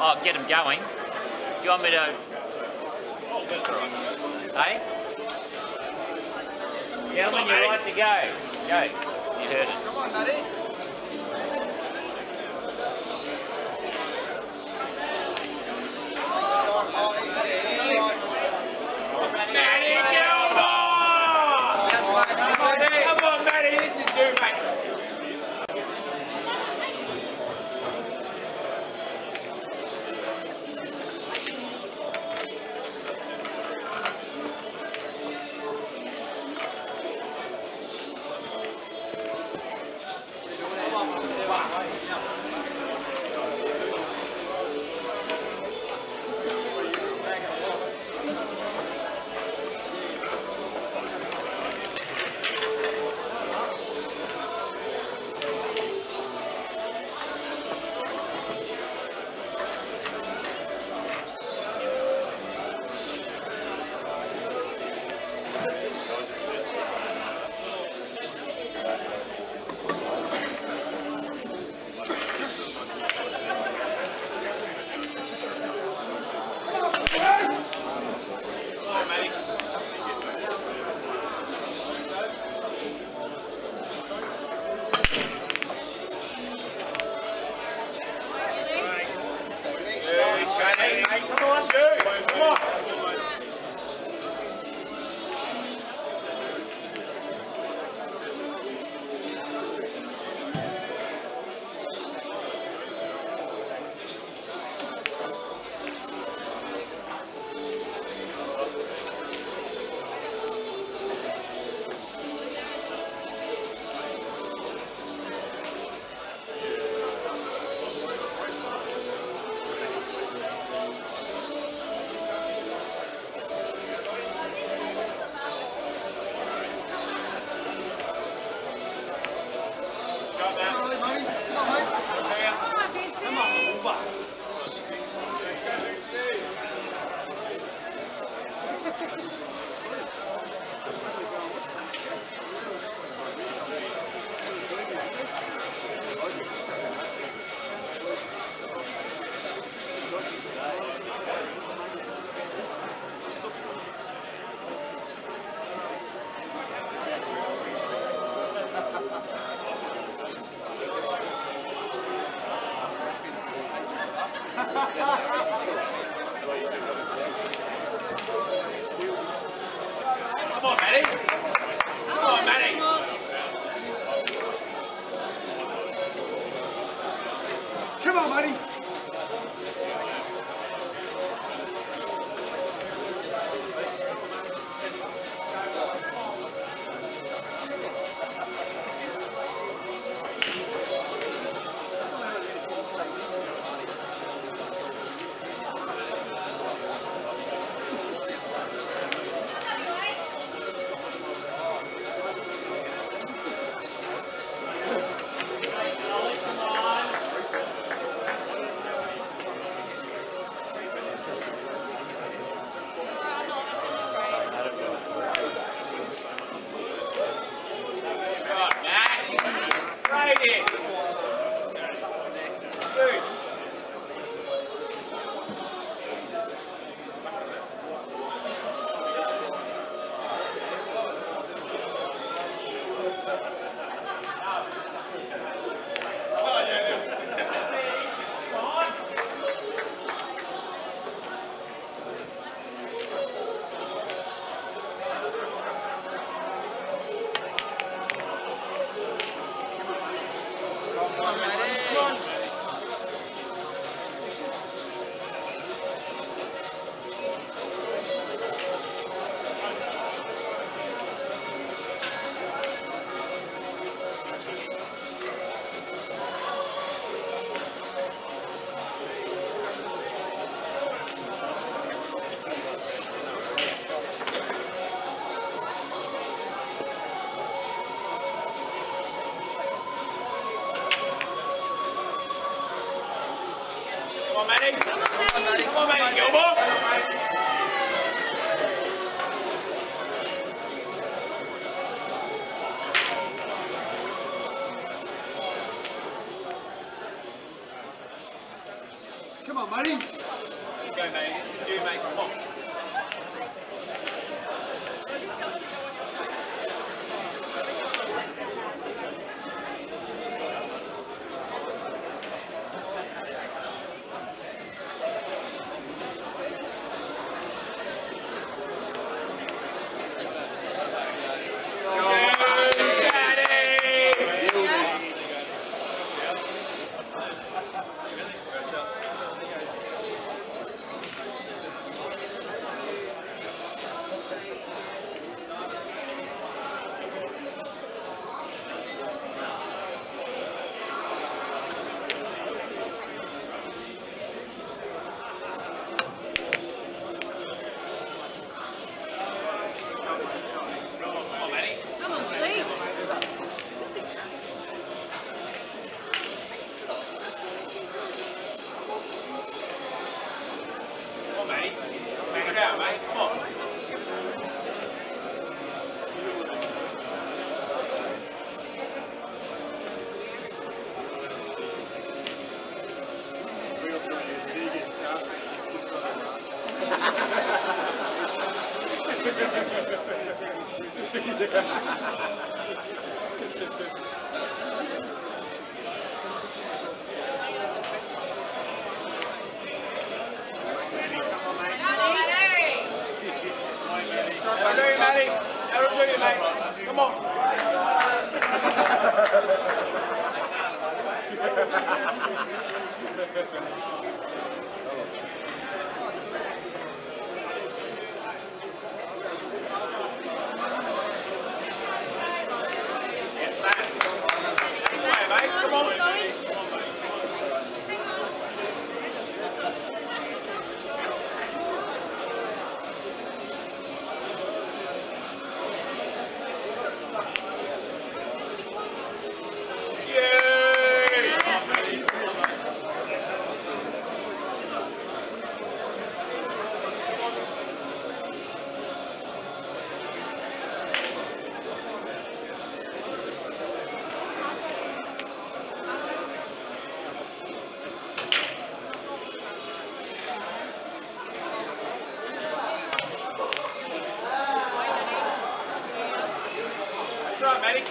Oh, get them going. Do you want me to? Hey? Gentlemen, you're right to go. Go. You heard it. Come on, Matty. Matty Gilmore! Come on, Matty, this is you, mate. Come on, Matty. Come on, Matty. Come on, Matty. Come on, Matty. Come on, Matty Gilmore. Come Come on, matey. Go, mate. This is you, mate. Come on. Come on.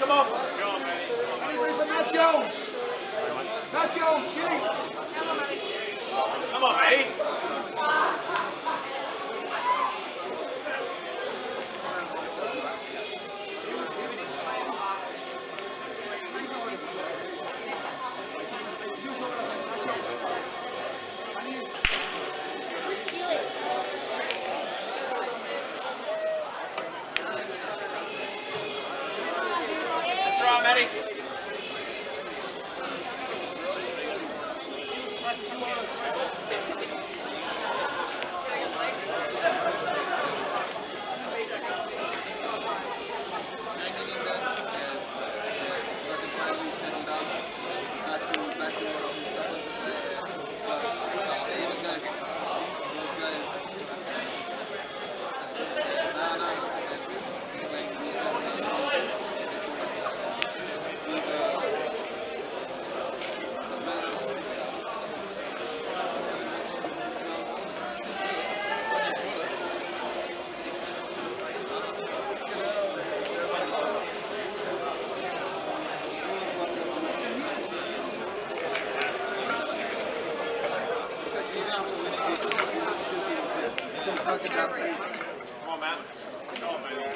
Come on. Go on, Matty. Anybody for Matt Jones? Matt Jones, Kitty. Come on, Matty. Matty. Come on, Matt. Come on, man.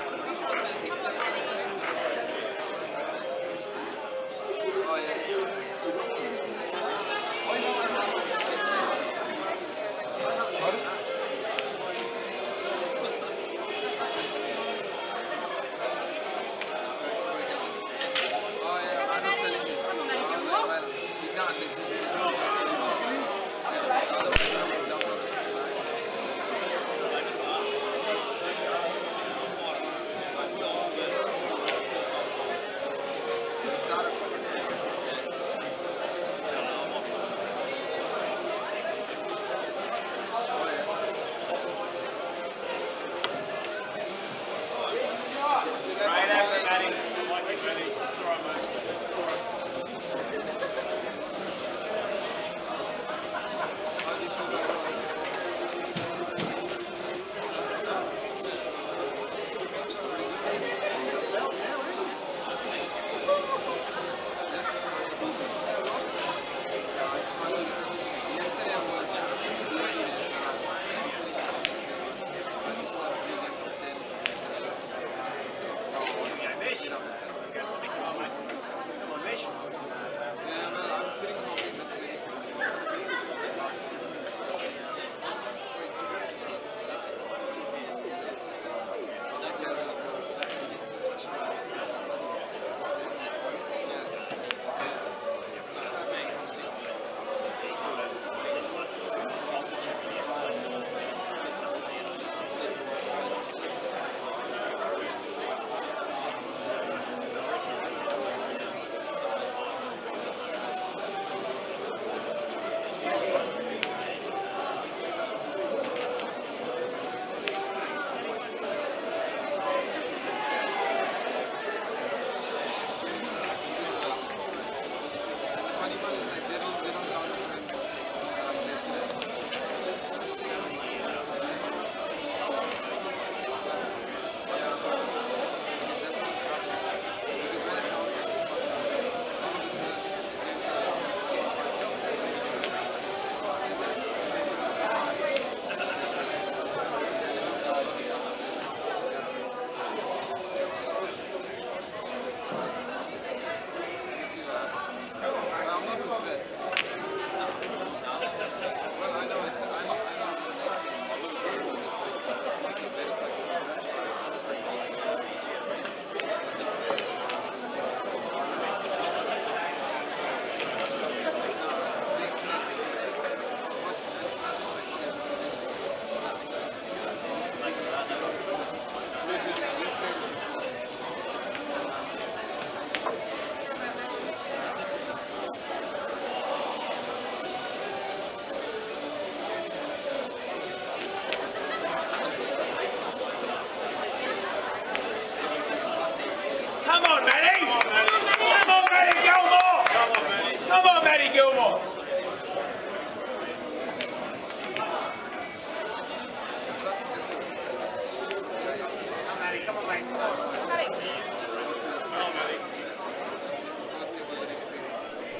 Matty Gilmore.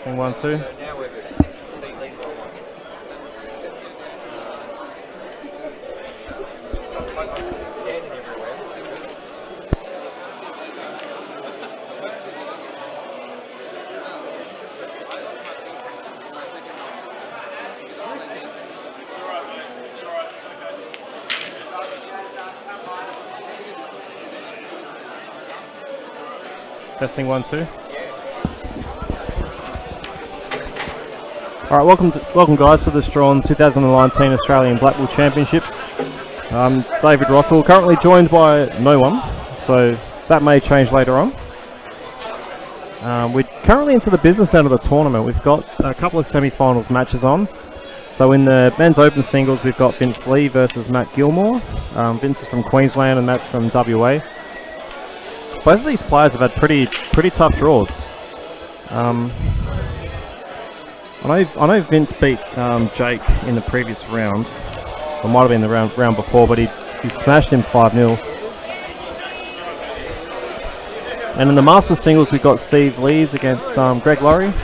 Thing 1-2. Testing 1-2. All right, welcome guys to the Strachan 2019 Australian Blackball Championships. I'm David Rothwell, currently joined by no one, so that may change later on. We're currently into the business end of the tournament. We've got a couple of semi-finals matches on. So in the men's open singles, we've got Vince Lee versus Matt Gilmore. Vince is from Queensland and Matt's from WA. Both of these players have had pretty tough draws. I know Vince beat Jake in the previous round. It might have been the round before, but he smashed him 5-0. And in the Masters singles, we've got Steve Lees against Greg Lawrie.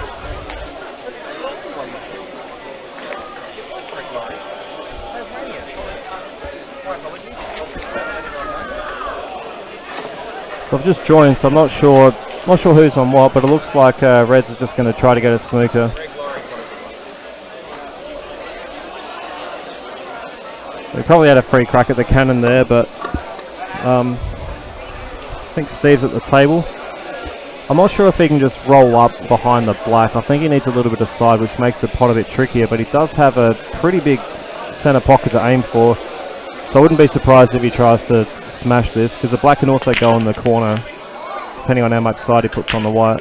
So I've just joined, so I'm not sure who's on what, but it looks like Reds are just going to try to get a snooker. We probably had a free crack at the cannon there, but I think Steve's at the table. I'm not sure if he can just roll up behind the black. I think he needs a little bit of side, which makes the pot a bit trickier, but he does have a pretty big centre pocket to aim for, so I wouldn't be surprised if he tries to smash this, because the black can also go in the corner, depending on how much side he puts on the white.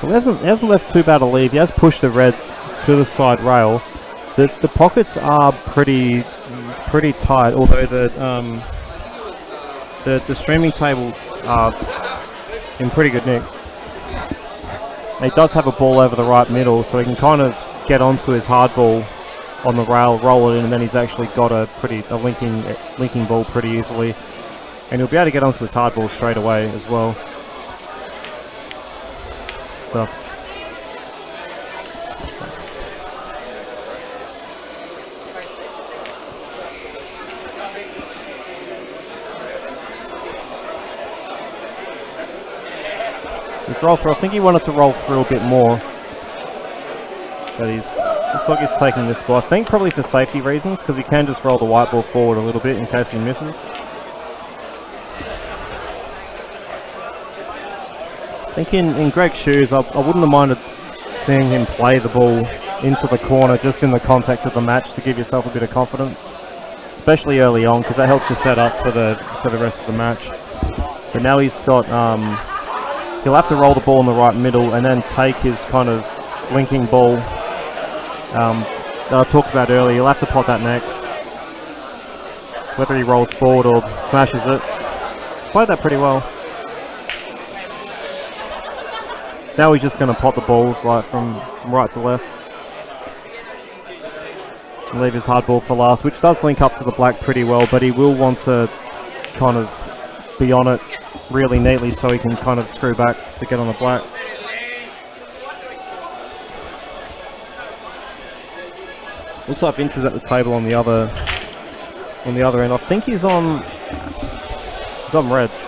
Well, he hasn't left too bad a lead. He has pushed the red to the side rail. The pockets are pretty tight, although the streaming tables are in pretty good nick. He does have a ball over the right middle, so he can kind of get onto his hard ball on the rail, roll it in, and then he's actually got a linking ball pretty easily, and he'll be able to get onto his hard ball straight away as well. So his roll through, I think he wanted to roll through a bit more, but looks like he's taking this ball. I think probably for safety reasons, because he can just roll the white ball forward a little bit in case he misses. I think in Greg's shoes, I wouldn't have minded seeing him play the ball into the corner just in the context of the match to give yourself a bit of confidence, especially early on, because that helps you set up for the rest of the match. But now he's got he'll have to roll the ball in the right middle and then take his kind of linking ball that I talked about earlier. He'll have to pot that next, whether he rolls forward or smashes it. Played that pretty well. Now he's just going to pot the balls like from right to left and leave his hard ball for last, which does link up to the black pretty well, but he will want to kind of be on it really neatly so he can kind of screw back to get on the black. Looks like Vince is at the table on the other end. I think he's on reds.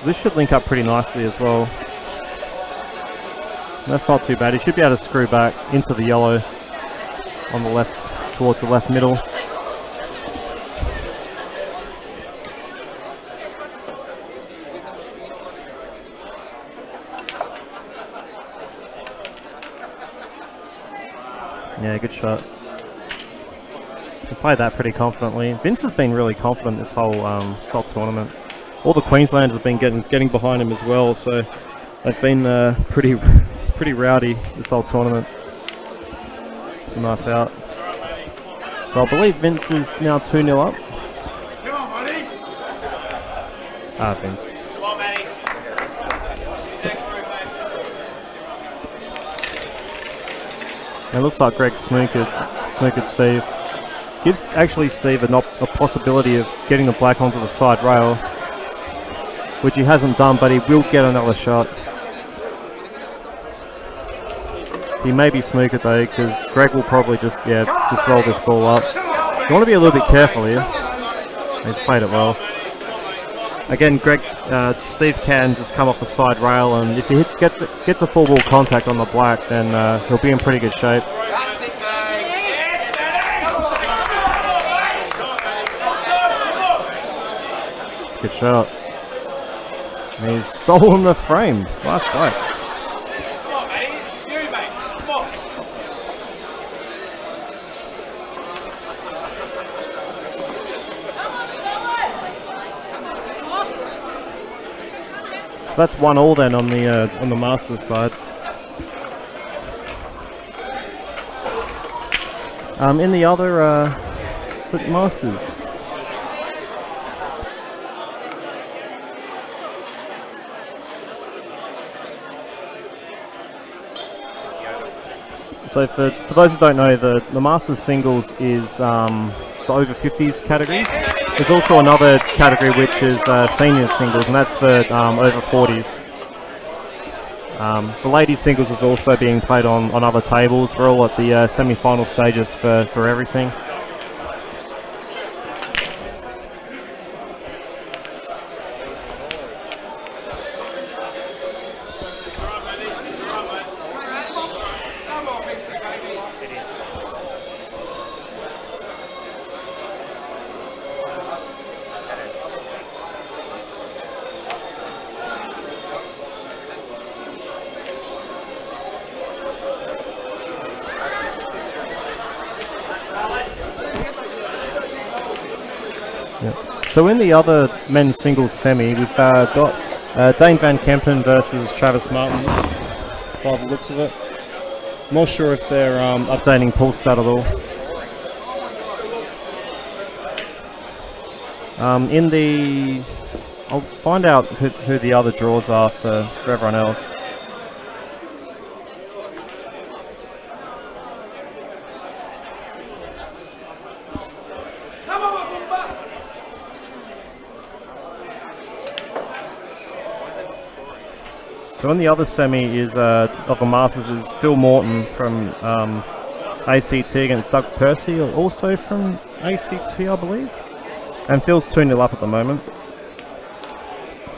This should link up pretty nicely as well. That's not too bad. He should be able to screw back into the yellow on the left, towards the left middle. Yeah, good shot. He played that pretty confidently. Vince has been really confident this whole tournament. All the Queenslanders have been getting behind him as well, so they've been pretty rowdy this whole tournament. Nice out. So I believe Vince is now 2-0 up. Come on, buddy. Vince. Come on, Matty. It looks like Greg snookered Steve. Gives actually Steve a possibility of getting the black onto the side rail, which he hasn't done, but he will get another shot. He may be snookered though, because Greg will probably just roll this ball up. You want to be a little bit careful here. He's played it well. Again, Steve can just come off the side rail, and if he gets a full ball contact on the black, then he'll be in pretty good shape. Good shot. And he's stolen the frame. Nice play. Come on, Matty. It's you, mate. Come on. So that's 1-1 then on the Masters side. In the other Masters. So for those who don't know, the Masters singles is the over 50s category. There's also another category which is senior singles, and that's for over 40s. The ladies singles is also being played on other tables. We're all at the semi-final stages for everything. So in the other men's singles semi, we've got Dane Van Kempen versus Travis Martin, by the looks of it. Not sure if they're updating pool stat at all. I'll find out who the other draws are for everyone else. So in the other semi is of the Masters is Phil Morton from ACT against Doug Percy, also from ACT, I believe. And Phil's 2-0 up at the moment.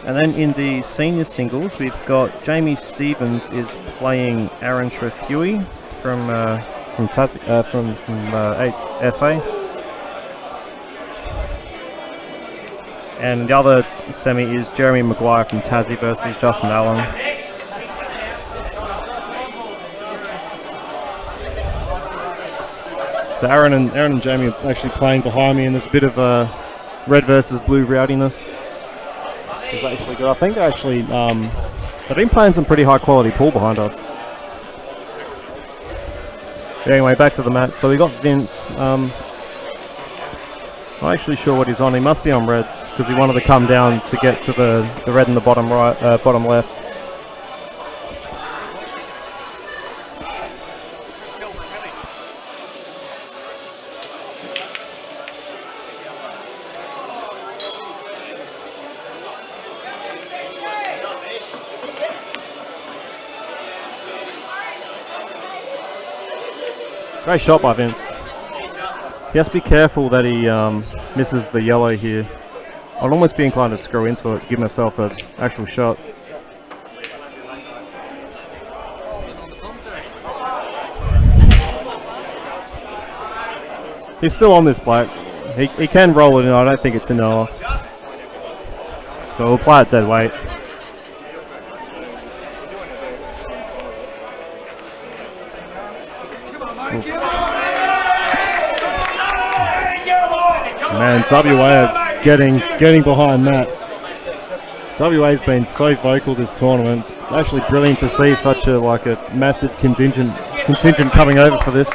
And then in the senior singles, we've got Jamie Stevens is playing Aaron Trefui from SA. And the other semi is Jeremy Maguire from Tassie versus Justin Allen. So Aaron and Jamie are actually playing behind me, and there's a bit of red versus blue rowdiness. It's actually good. I think they're actually they've been playing some pretty high quality pool behind us. But anyway, back to the match. So we got Vince. I'm not actually sure what he's on. He must be on reds because he wanted to come down to get to the red in the bottom right, bottom left. Great shot by Vince. He has to be careful that he misses the yellow here. I'd almost be inclined to screw into it, give myself an actual shot. He's still on this black. He can roll it in. I don't think it's in off. So we'll play it dead weight. Man, WA are getting behind Matt. WA's been so vocal this tournament. It's actually brilliant to see such a massive contingent coming over for this.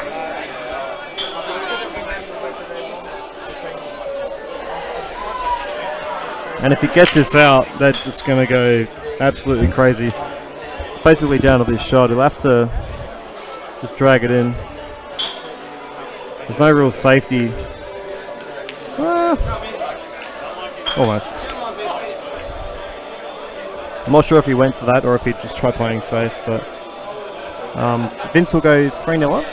And if he gets this out, they're just going to go absolutely crazy. It's basically down to this shot. He'll have to just drag it in. There's no real safety. Almost. I'm not sure if he went for that or if he'd just try playing safe, but Vince will go 3-0 up.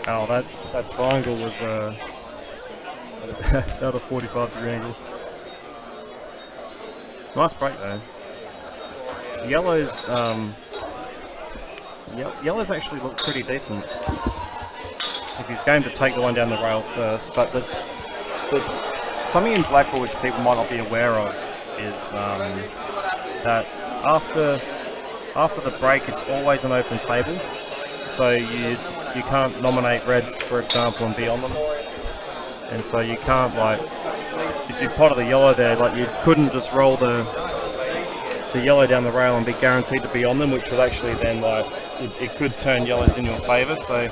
Oh, that triangle was about a 45-degree angle. Nice break though. Yellows actually look pretty decent. If he's going to take the one down the rail first, but something in Blackball which people might not be aware of is that after the break it's always an open table, so you can't nominate reds, for example, and be on them, and so you can't, like, if you potted the yellow there, like, you couldn't just roll the yellow down the rail and be guaranteed to be on them, which would actually then, like, it could turn yellows in your favour. So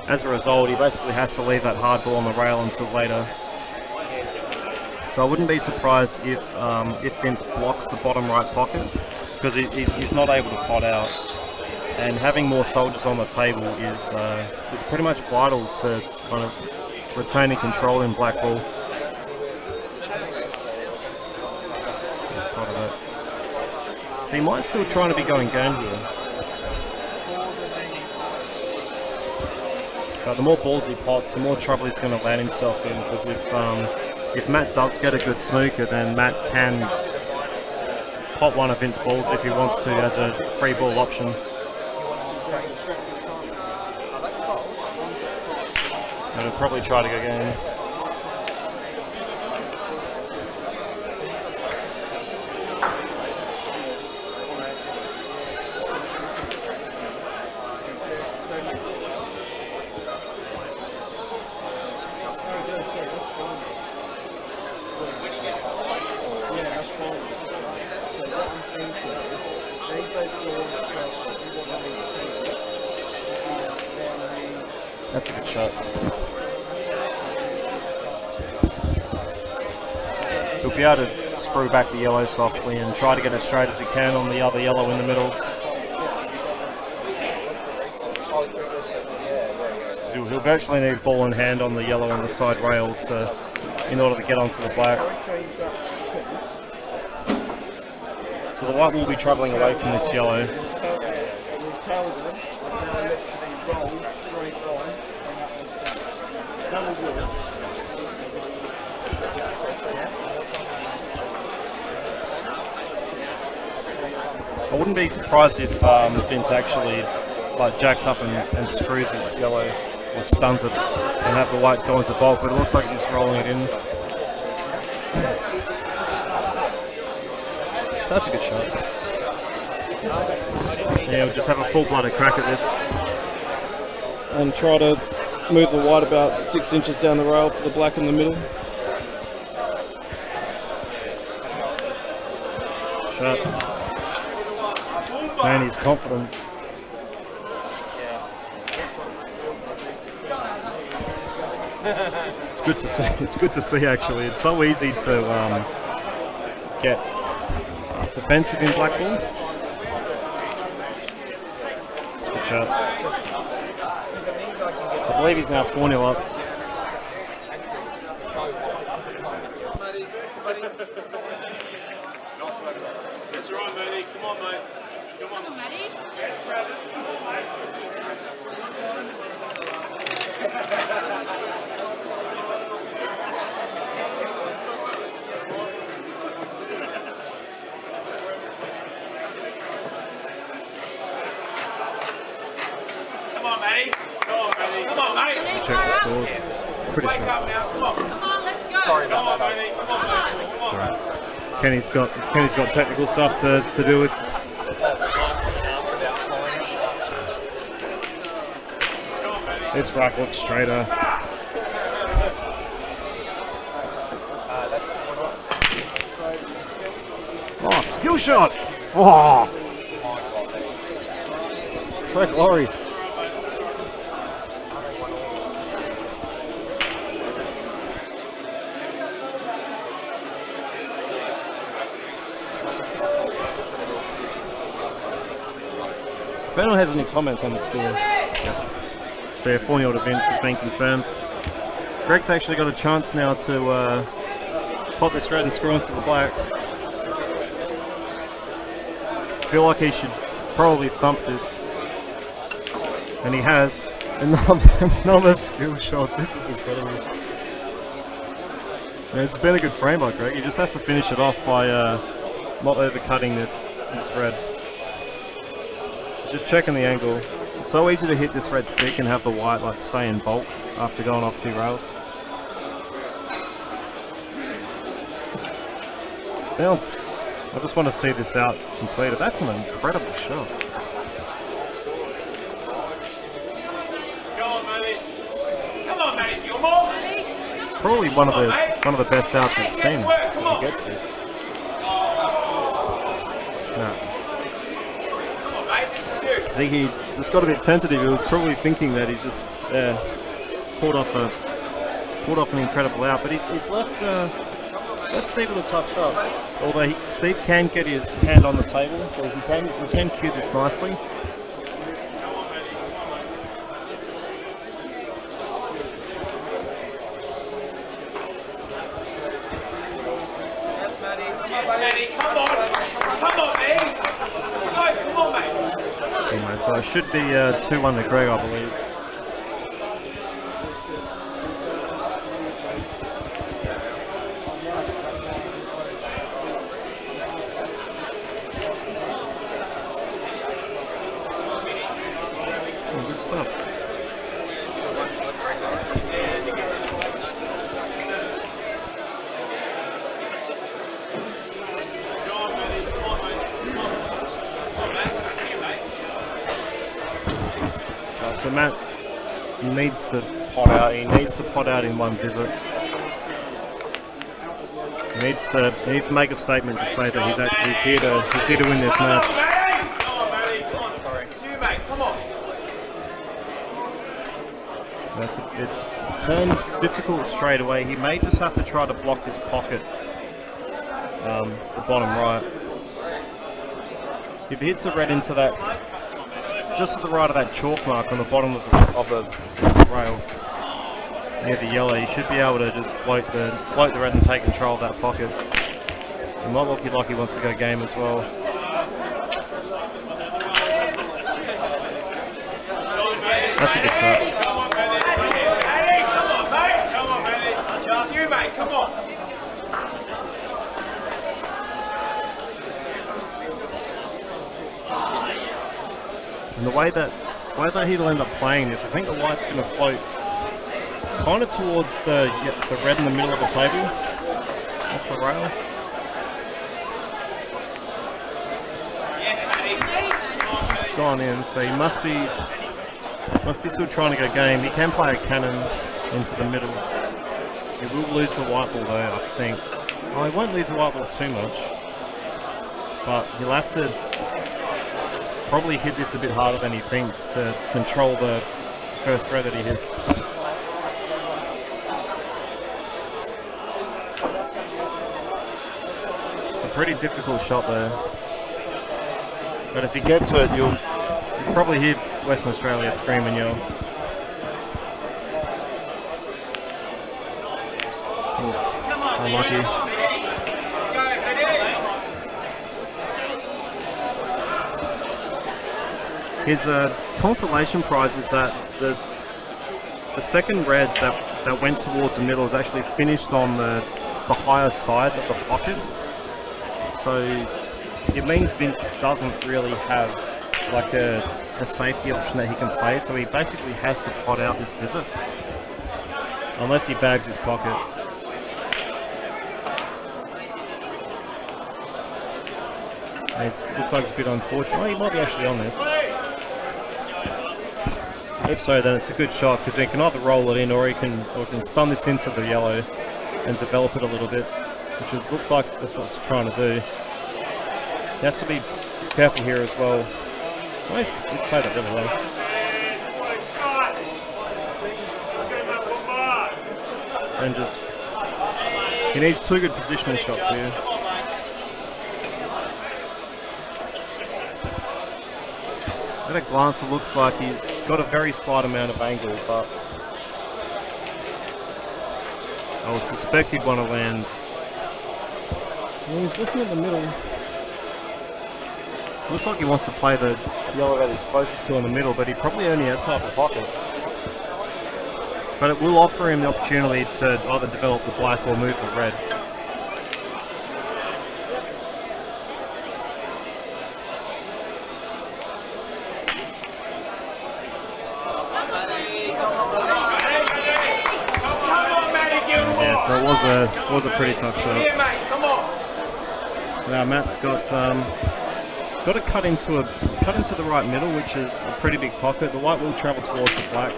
as a result, he basically has to leave that hard ball on the rail until later. So I wouldn't be surprised if Vince blocks the bottom right pocket, because he's not able to pot out. And having more soldiers on the table is pretty much vital to kind of retaining control in Blackball. So he might still try to be going game here. But the more balls he pots, the more trouble he's going to land himself in, because if Matt does get a good snooker, then Matt can pot one of Vince's balls if he wants to as a free ball option. And he'll probably try to go game. That's a good shot. He'll be able to screw back the yellow softly and try to get it straight as he can on the other yellow in the middle. He'll virtually need ball in hand on the yellow on the side rail in order to get onto the black. So the white will be travelling away from this yellow. I wouldn't be surprised if Vince actually jacks up and screws this yellow or stuns it and have the white go into bulk, but it looks like he's just rolling it in. So that's a good shot. Yeah, we'll just have a full-blooded crack at this and try to move the white about 6 inches down the rail for the black in the middle. Shot. Man, he's confident. It's good to see. It's good to see, actually. It's so easy to get defensive in Blackball. Good shot. I believe he's now 4-0 up. That's all right, matey. Come on, mate. Come on, Matty. Come on, mate. Check the scores. Pretty Wake simple. up now. Come on. Come on, let's go. Sorry about that, Matty. Come on, mate. It's alright. Kenny's got technical stuff to do with. This rack looks straighter. Oh, skill shot! Oh! Correct, Lawrie. If anyone has any comments on the score. Yeah. So yeah, 4-0 to Vince has been confirmed. Greg's actually got a chance now to pop this red and screw into the black. I feel like he should probably thump this. And he has. Another skill shot. This is incredible. Yeah, it's been a good frame by Greg. He just has to finish it off by not overcutting this red. Just checking the angle. It's so easy to hit this red thick and have the white like stay in bulk after going off 2 rails. Bounce. I just want to see this out completed. That's an incredible shot. Come on, Matty. Come on, Matty. Gilmore. Probably one of the best outs we've seen. If he gets this. No. I think he just got a bit tentative. He was probably thinking that he's just pulled off an incredible out, but he's left Steve with a tough shot. Although Steve can get his hand on the table, so he can cue this nicely. Yes, Matty. Come on. Come on, man. Come on, mate. Anyway, so it should be 2-1 to Greg, I believe. Oh, good stuff. So Matt needs to pot out. He needs to pot out in one visit. He needs to make a statement to say that he's here to win this match. Come on, Matty. Come on. This is you, mate. Come on. It's turned difficult straight away. He may just have to try to block this pocket to the bottom right. If he hits the red into that, just to the right of that chalk mark on the bottom of the rail near the yellow, you should be able to just float the red and take control of that pocket. He might look like he wants to go game as well. That's a good shot. Come on, Matty. Come on, mate. Come on, Matty. It's you, mate. Come on. And the way that he'll end up playing this, I think the white's going to float kind of towards the red in the middle of the table, off the rail. Yes, Matty. It's gone in, so he must be still trying to go game. He can play a cannon into the middle. He will lose the white ball though, I think. Oh, he won't lose the white ball too much, but he'll have to probably hit this a bit harder than he thinks to control the first throw that he hits. It's a pretty difficult shot there. But if he gets it, you'll probably hear Western Australia scream and yell. Unlucky. His consolation prize is that the second red that went towards the middle is actually finished on the higher side of the pocket. So it means Vince doesn't really have like a safety option that he can play, so he basically has to pot out this visit. Unless he bags his pocket. Looks like it's a bit unfortunate. Oh, he might be actually on this. If so, then it's a good shot because he can either roll it in or he can stun this into the yellow and develop it a little bit, which is looked like that's what he's trying to do. He has to be careful here as well. Oh, he's played it really well. And just he needs 2 good positioning shots here. At a glance, it looks like he's got a very slight amount of angle, but I would suspect he'd want to land. Well, he's looking at the middle. Looks like he wants to play the yellow that he's closest to in the middle, but he probably only has half a pocket. But it will offer him the opportunity to either develop the black or move the red. Yeah, so it was a pretty tough shot. Now Matt's got to cut into the right middle, which is a pretty big pocket. The white will travel towards the black.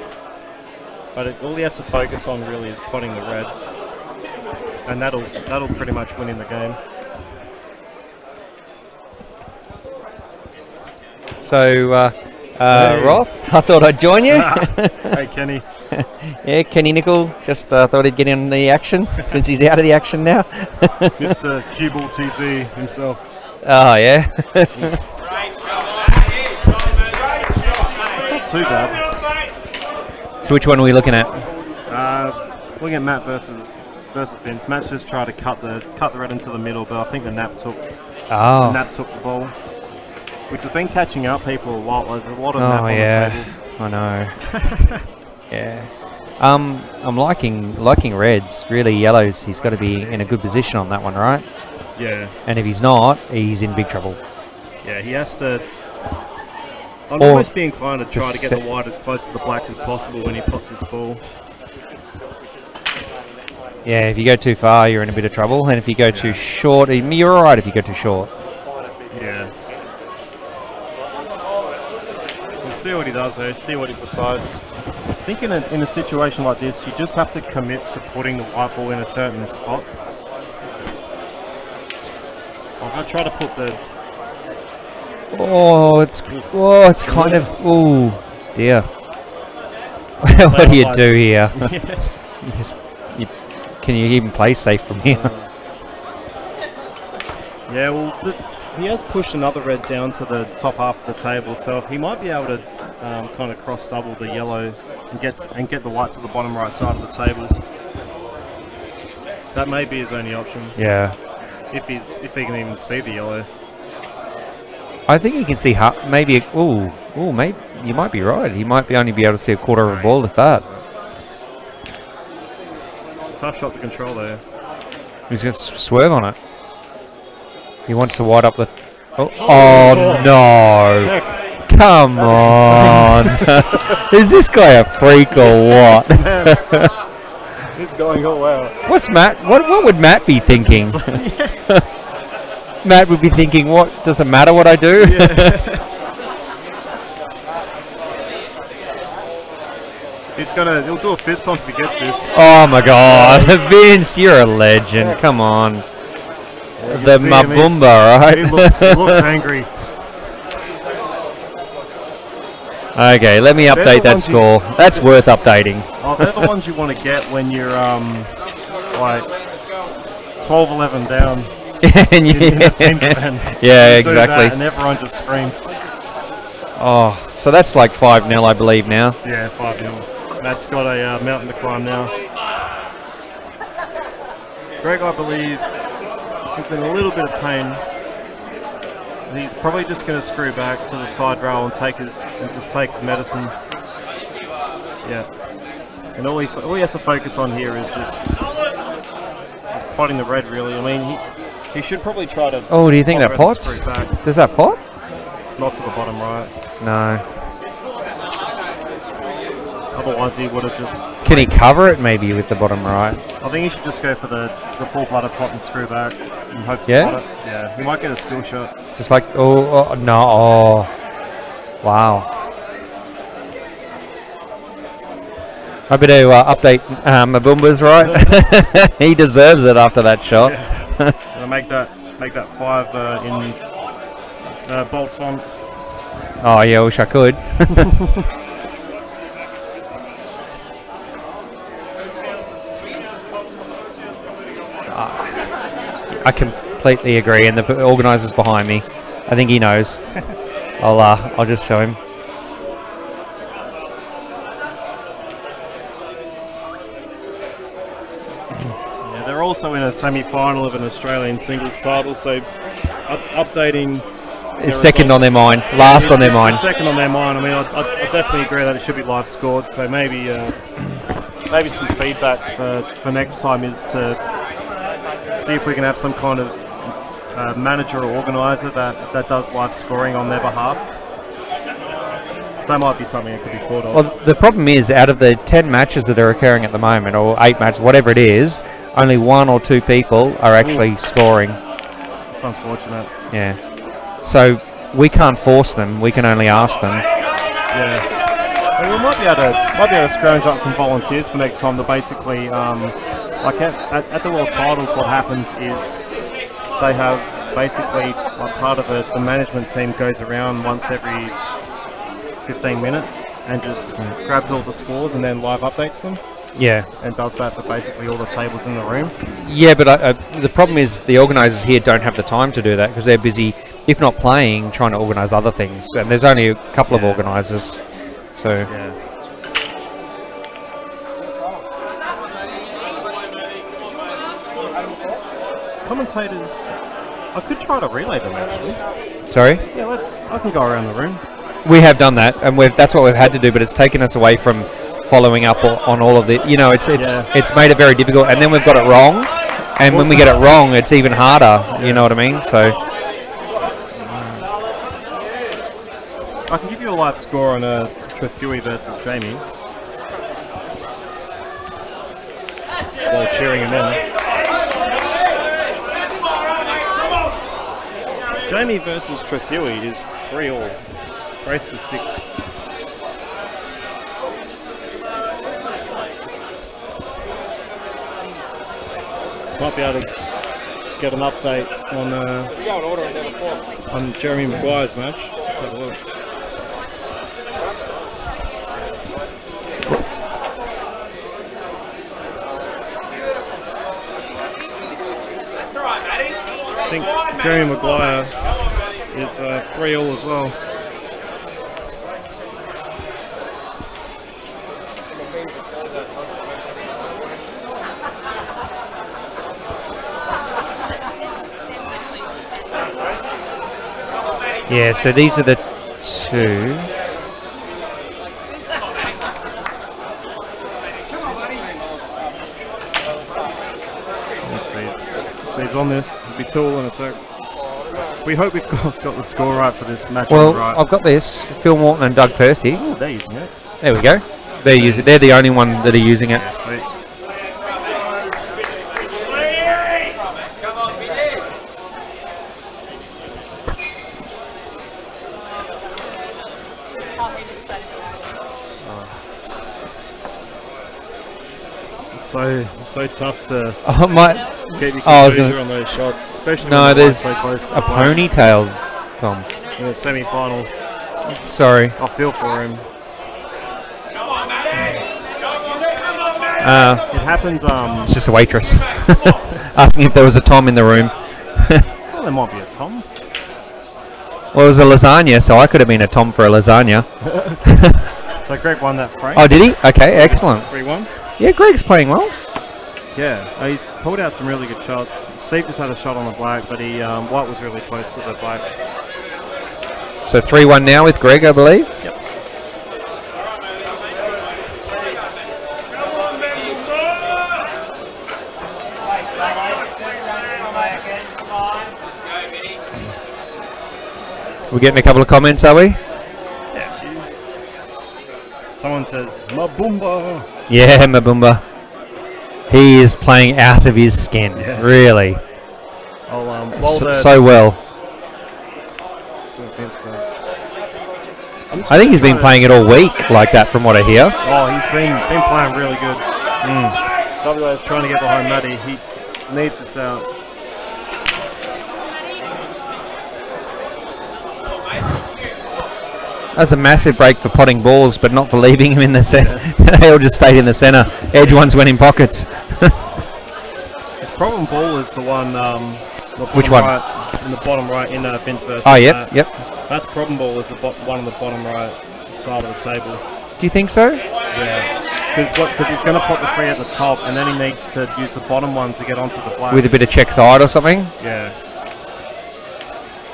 But all he has to focus on really is potting the red, and that'll pretty much win in the game. So, Roth, I thought I'd join you. Hey, Kenny. Yeah, Kenny Nickel. Just thought he'd get in the action since he's out of the action now. Mr. Q-Ball TC himself. Oh yeah. It's not too bad. So which one are we looking at? Looking at Matt versus Vince. Matt's just tried to cut the red into the middle, but I think the nap took the ball, which has been catching up people a lot. There's a lot of nap on the table. I know. Yeah. I'm liking reds. Really, yellows. He's got to be in a good position on that one, right? Yeah. And if he's not, he's in big trouble. Yeah, he has to. I'd almost be inclined to try to get the white as close to the black as possible when he puts his ball. Yeah, if you go too far, you're in a bit of trouble, and if you go too short, you're alright if you go too short. Yeah. We'll see what he does though, see what he decides. I think in a situation like this, you just have to commit to putting the white ball in a certain spot. I'm going to try to put the... it's kind of... Oh, dear. What do you do here? Can you even play safe from here? Yeah, well, he has pushed another red down to the top half of the table, so he might be able to kind of cross double the yellow and get the white to the bottom right side of the table. That may be his only option. Yeah. If he can even see the yellow. I think he can see maybe. Maybe you might be right. He might only be able to see a quarter of a ball if that. Tough shot to control there. He's going to swerve on it. He wants to wide up the... Oh no! Heck. Come on! Is this guy a freak or what? He's going all out. What's Matt? What would Matt be thinking? Matt would be thinking, "What does it matter what I do?" Yeah. He'll do a fist pump if he gets this. Oh my God, Vince, you're a legend. Come on, the Mabumba, right? He looks angry. Okay, let me update that score. That's worth updating. Oh, they're the ones you want to get when you're like 12-11 down. in a team's event. Yeah, exactly. And everyone just screams. Oh, so that's like 5-0, I believe now. Yeah, 5-0. Matt's got a mountain to climb now. Greg, I believe, is in a little bit of pain. He's probably just going to screw back to the side rail and just take his medicine. Yeah. And all he has to focus on here is just potting the red, really. I mean, he should probably try to... Oh, do you think that pots? Does that pot? Not to the bottom right. No. Otherwise he would have just... Can he cover it maybe with the bottom right? I think he should just go for the full-blooded pot and screw back and hope to pot it. Yeah, he might get a skill shot. Just like, oh no, oh. Wow. I better update Mabumba's right. He deserves it after that shot. Yeah. make that 5 in bolts on. Oh yeah, I wish I could. I completely agree, and the organiser's behind me. I think he knows. I'll just show him. Yeah, they're also in a semi-final of an Australian singles title, so updating. It's second on their mind, last on their mind. Second on their mind. I mean, I definitely agree that it should be live scored. So maybe some feedback for next time is to see if we can have some kind of manager or organiser that does live scoring on their behalf. So that might be something that could be thought of. Well, the problem is, out of the 10 matches that are occurring at the moment, or 8 matches, whatever it is, only 1 or 2 people are actually scoring. It's unfortunate. Yeah. So we can't force them. We can only ask them. Yeah. Well, we might be able to scrounge up some volunteers for next time to basically. Like at the World Titles, what happens is they have basically like part of the management team goes around once every 15 minutes and just grabs all the scores and then live updates them. Yeah. And does that for basically all the tables in the room. Yeah, but the problem is the organisers here don't have the time to do that because they're busy, if not playing, trying to organise other things. And there's only a couple of organisers. So. Yeah. Commentators, I could try to relay them actually. Sorry? Yeah, I can go around the room. We have done that, and that's what we've had to do, but it's taken us away from following up on all of the, you know, it's made it very difficult, and then we've got it wrong, and when we get it wrong, it's even harder, you know what I mean? So I can give you a live score on Trethewey versus Jamie. While cheering him in. Jamie versus Trethewey is 3-all. Race to 6. Might be able to get an update on Jeremy Maguire's match. Let's have a look. I think Jeremy Maguire is 3-all as well. yeah, so these are the 2. Steve's on this. It'll be Tool in a sec. We hope we've got the score right for this match. Well, right. I've got this. Phil Morton and Doug Percy. Oh, they're using it. There we go. They're the only one that are using it. Sweet. It's so tough to get your composure on those shots, especially when there's so close to a ponytail, Tom. in the semi-final. Sorry. I feel for him. It happens. It's just a waitress asking if there was a Tom in the room. Well, there might be a Tom. Well, it was a lasagna, so I could have been a Tom for a lasagna. So Greg won that frame. Oh, did he? Okay, excellent. 3-1. Yeah, Greg's playing well. Yeah, he's pulled out some really good shots. Steve just had a shot on the black, but White was really close to the black. So 3-1 now with Greg, I believe. Yep. We're getting a couple of comments, are we? Yeah. Someone says, Mabumba. Yeah, Mabumba. He is playing out of his skin, really. So well. I think he's been playing it all week like that, from what I hear. Oh, he's been playing really good. WA is trying to get behind Matty. He needs this out. That's a massive break for potting balls, but not for leaving him in the centre. They all just stayed in the centre. Edge ones went in pockets. The problem ball is the one. Which one? Right, in the bottom right in Vince versus Oh, yep, yep. That's problem ball is the one on the bottom right side of the table. Do you think so? Yeah. Because he's going to put the 3 at the top, and then he needs to use the bottom one to get onto the black. With a bit of check side or something? Yeah.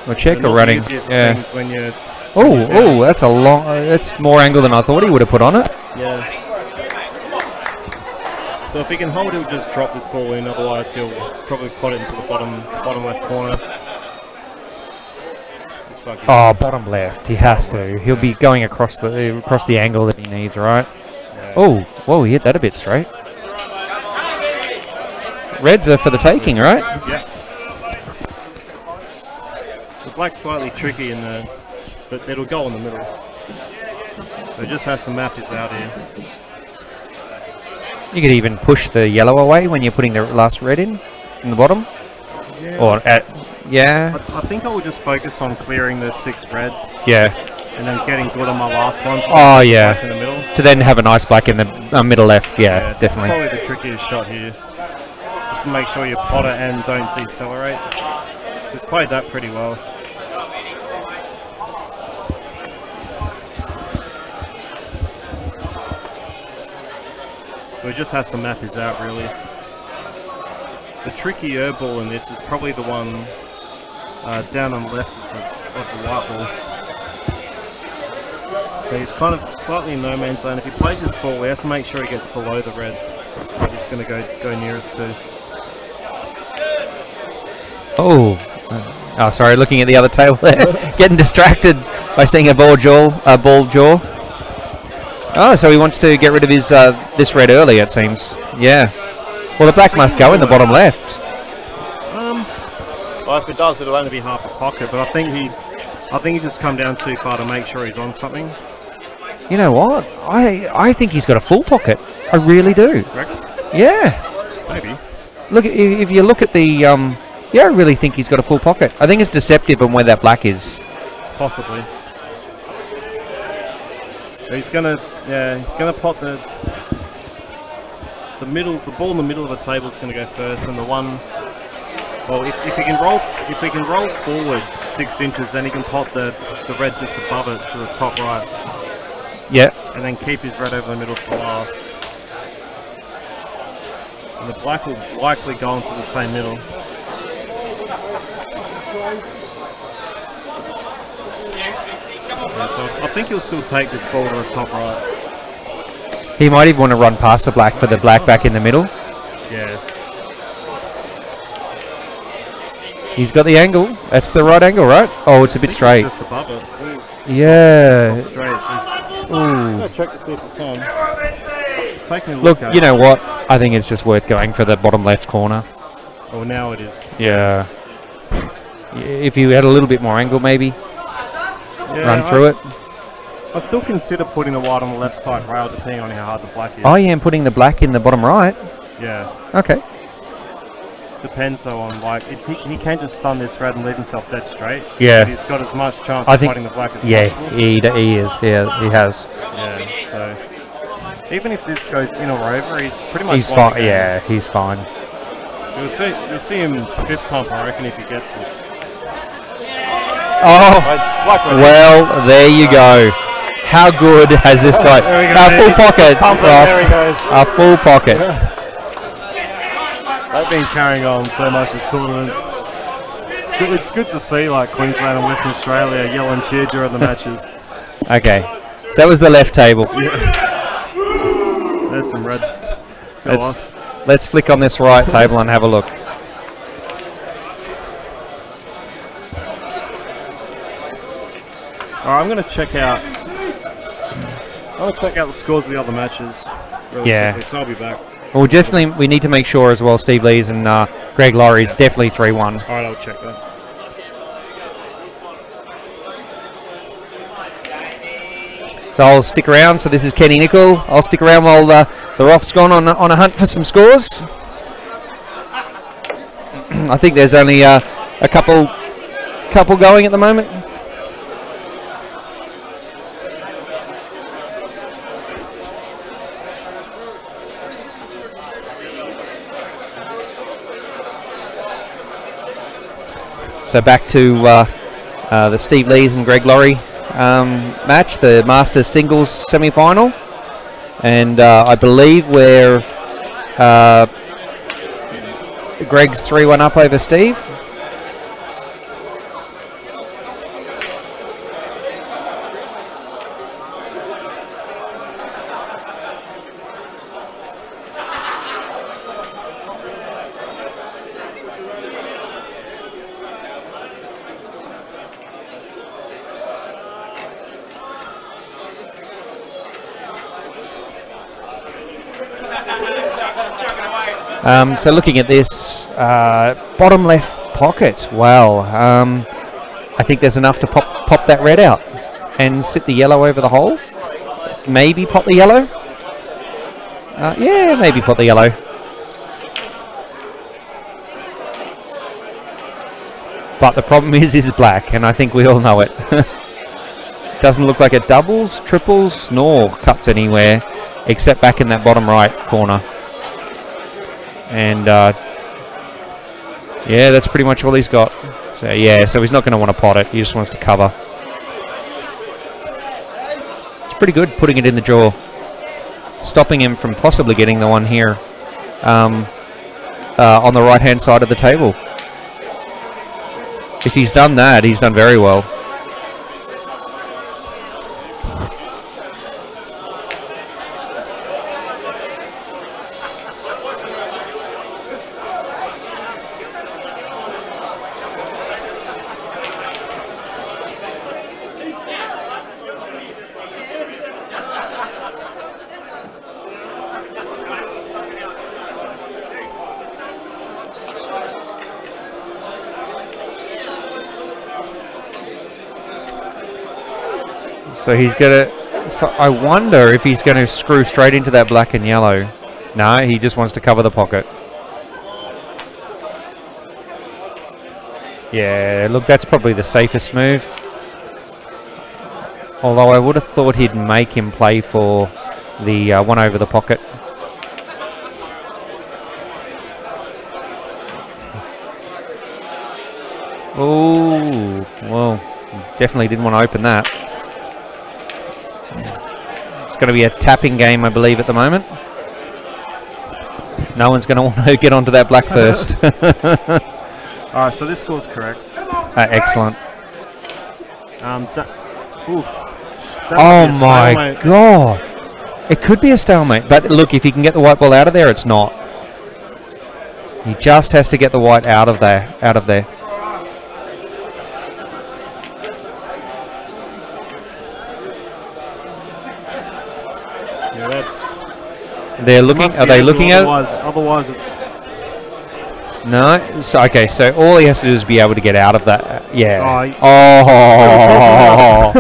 Or check or running? Yeah. When you're oh, that's a long. That's more angle than I thought he would have put on it. Yeah. So if he can hold, he'll just drop this ball in. Otherwise, he'll probably put it into the bottom left corner. Looks like Bottom left. He has to. He'll be going across the angle that he needs, right? Yeah. Oh, whoa! He hit that a bit straight. Reds are for the taking, right? Yeah. The black's slightly tricky in the, but it'll go in the middle. So it just has to map his out here. You could even push the yellow away when you're putting the last red in the bottom. Yeah. Or yeah. I think I will just focus on clearing the 6 reds. Yeah. And then getting good on my last one. Oh yeah. In the middle. To then have a nice black in the middle left. Yeah, definitely. This is probably the trickiest shot here. Just to make sure you pot it and don't decelerate. Just played that pretty well. So he just has to map his out, really. The tricky herb ball in this is probably the one down on the left of the white ball. So he's kind of slightly in no man's land. If he plays his ball, he has to make sure he gets below the red. He's going to go nearest to. Oh, sorry, looking at the other table there. Getting distracted by seeing a ball jaw. Oh, so he wants to get rid of his this red early, it seems. Yeah. Well, the black must go in the bottom left. Well, if it does, it'll only be half a pocket. But I think he just come down too far to make sure he's on something. You know what? I think he's got a full pocket. I really do. Correct? Yeah. Maybe. Look, if you look at the yeah, I really think he's got a full pocket. I think it's deceptive on where that black is. Possibly. He's gonna pot the ball in the middle of the table is gonna go first, and the one. Well, if he can roll forward 6 inches, then he can pot the red just above it to the top right. Yeah. And then keep his red over the middle for last. And the black will likely go into the same middle. Yeah, so I think he'll still take this ball to the top right. He might even want to run past the black for the black back in the middle. Yeah. He's got the angle. That's the right angle, right? Oh, it's a bit straight. Just above it. Yeah. Not straight. So Ooh. check to see if it's on. Taking a Look, at you know what? I think it's just worth going for the bottom left corner. Oh, now it is. Yeah. If you had a little bit more angle, maybe run through it. I still consider putting the white on the left side rail, depending on how hard the black is. Oh, yeah, and putting the black in the bottom right. Yeah. Okay. Depends though on like he can just stun this red and leave himself dead straight. Yeah. But he's got as much chance of fighting the black as possible. Yeah, he is. Yeah, he has. Yeah. So even if this goes in or over, he's pretty much. He's fine. Yeah, he's fine. You'll see him fist pump, I reckon, if he gets it. Oh, well, there you go. How good has this got? A full pocket. There he goes. A full pocket. They've been carrying on so much this tournament. it's good to see like Queensland and Western Australia yell and cheer during the matches. Okay, so that was the left table. Yeah. There's some reds. Let's flick on this right table and have a look. Alright, I'm going to check out. The scores of the other matches. Really quickly, so I'll be back. Well, definitely, we need to make sure as well. Steve Lee's and Greg Laurie's definitely 3-1. Alright, I'll check that. So I'll stick around. So this is Kenny Nicol. I'll stick around while the Roth's gone on a hunt for some scores. I think there's only a couple going at the moment. So back to the Steve Lees and Greg Lawrie match, the Masters singles semi-final, and I believe we're Greg's 3-1 up over Steve. So looking at this bottom left pocket, well, I think there's enough to pop that red out and sit the yellow over the hole. Maybe pop the yellow. Yeah, maybe pop the yellow. But the problem is black, and I think we all know it. Doesn't look like it doubles, triples, nor cuts anywhere, except back in that bottom right corner. And yeah, that's pretty much all he's got. So yeah, so he's not going to want to pot it. He just wants to cover. It's pretty good putting it in the draw, stopping him from possibly getting the one here on the right hand side of the table. If he's done that, he's done very well. So he's gonna. So I wonder if he's going to screw straight into that black and yellow. No, he just wants to cover the pocket. Yeah, look, that's probably the safest move. Although I would have thought he'd make him play for the one over the pocket. Oh, well, definitely didn't want to open that. It's going to be a tapping game, I believe, at the moment. No one's going to want to get onto that black first. Alright, so this score's correct. Excellent. Oh my god! It could be a stalemate, but look, if he can get the white ball out of there, it's not. He just has to get the white out of there. Yeah, that's. They're looking. Are they looking at it? Otherwise, it's. No. So okay. So all he has to do is be able to get out of that. Yeah. Oh.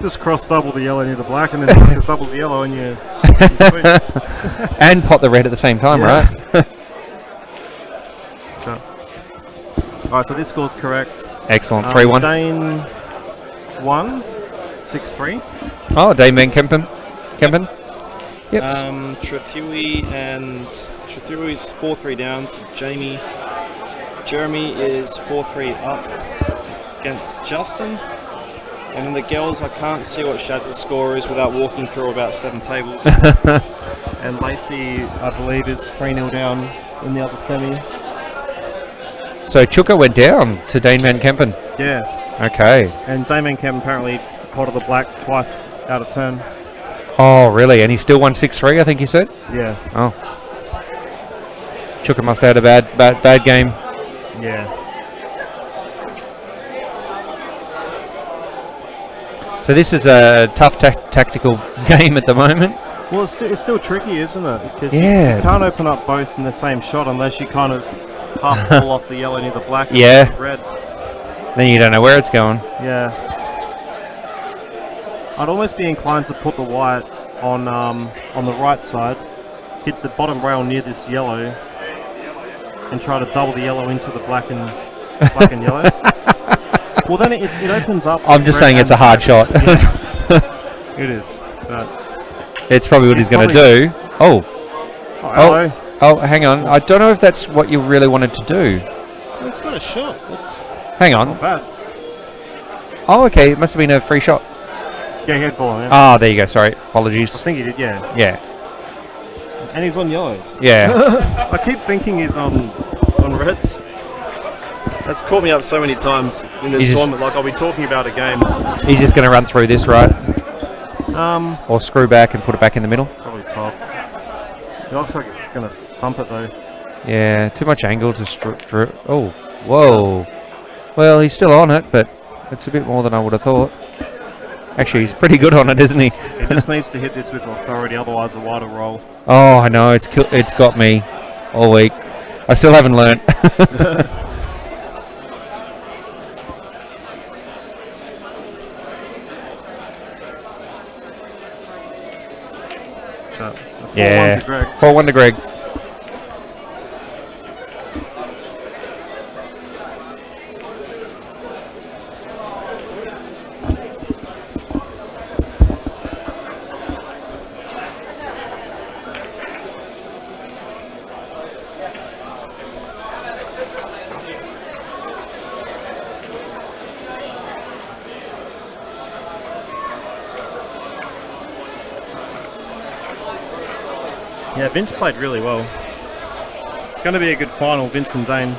Just cross double the yellow near the black, and then just double the yellow, and you. And pot the red at the same time, right? So. Alright, so this score's correct. Excellent. 3-1. Dane 1, 6-3. Oh, Dane Van Kempen. Yep. Trethewey's 4-3 down to Jamie. Jeremy is 4-3 up against Justin. And then the girls, I can't see what Shaz's score is without walking through about 7 tables. And Lacey, I believe, is 3-0 down in the other semi. So Chuka went down to Dane Van Kempen. Yeah. Okay. And Dane Van Kempen apparently potted the black twice out of turn. Oh, really? And he still won 6-3, I think you said? Yeah. Oh. Chuka must have had a bad game. Yeah. So this is a tough tactical game at the moment. Well, it's still tricky, isn't it? Because you can't open up both in the same shot unless you kind of half pull off the yellow near the black and the red. Then you don't know where it's going. Yeah. I'd almost be inclined to put the white on the right side, hit the bottom rail near this yellow, and try to double the yellow into the black and yellow. Well, then it opens up. I'm just saying it's a hard shot. Yeah. It is. But it's probably what he's going to do. Oh, hang on. I don't know if that's what you really wanted to do. Well, it's got a shot. Hang on. Not bad. Oh, okay. It must have been a free shot. Yeah, he had ball. Yeah. Ah, there you go. Sorry. Apologies. I think he did. Yeah. Yeah. And he's on yellows. Yeah. I keep thinking he's on reds. That's caught me up so many times in this tournament. Like, I'll be talking about a game. He's just going to run through this, right? Or screw back and put it back in the middle. Probably top. It looks like it's going to thump it though. Yeah, too much angle to oh, whoa. Well, he's still on it, but it's a bit more than I would have thought. Actually, he's pretty good on it, isn't he? He just needs to hit this with authority, otherwise a wider roll. Oh, I know. It's got me all week. I still haven't learnt. Yeah, 4-1 to Greg. Yeah, Vince played really well. It's going to be a good final, Vince and Dane.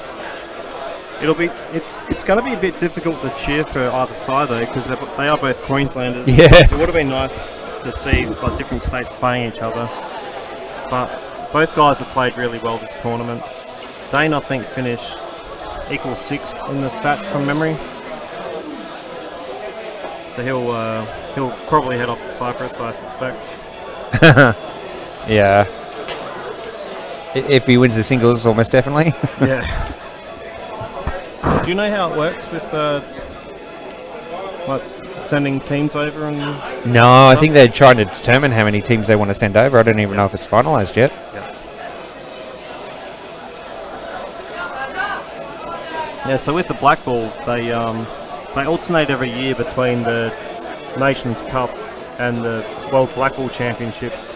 It's going to be a bit difficult to cheer for either side though, because they are both Queenslanders. Yeah. It would have been nice to see like different states playing each other, but both guys have played really well this tournament. Dane, I think, finished equal 6th in the stats from memory, so he'll probably head off to Cyprus, I suspect. Yeah. If he wins the singles, almost definitely. Yeah. Do you know how it works with like sending teams over and? No, I think they're trying to determine how many teams they want to send over. I don't even know if it's finalised yet. Yeah. So with the Blackball, they alternate every year between the Nations Cup and the World Blackball Championships.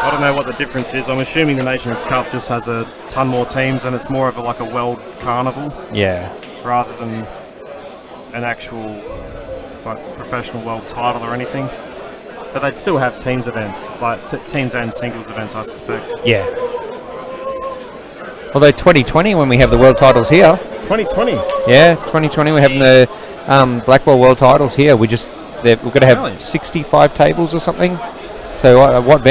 I don't know what the difference is. I'm assuming the Nations Cup just has a ton more teams and it's more of like a world carnival. Yeah. Rather than an actual like professional world title or anything. But they'd still have teams events, like teams and singles events, I suspect. Yeah. Although 2020, when we have the world titles here. 2020? Yeah, 2020 we're having the Blackball world titles here. We're going to have 65 tables or something. So what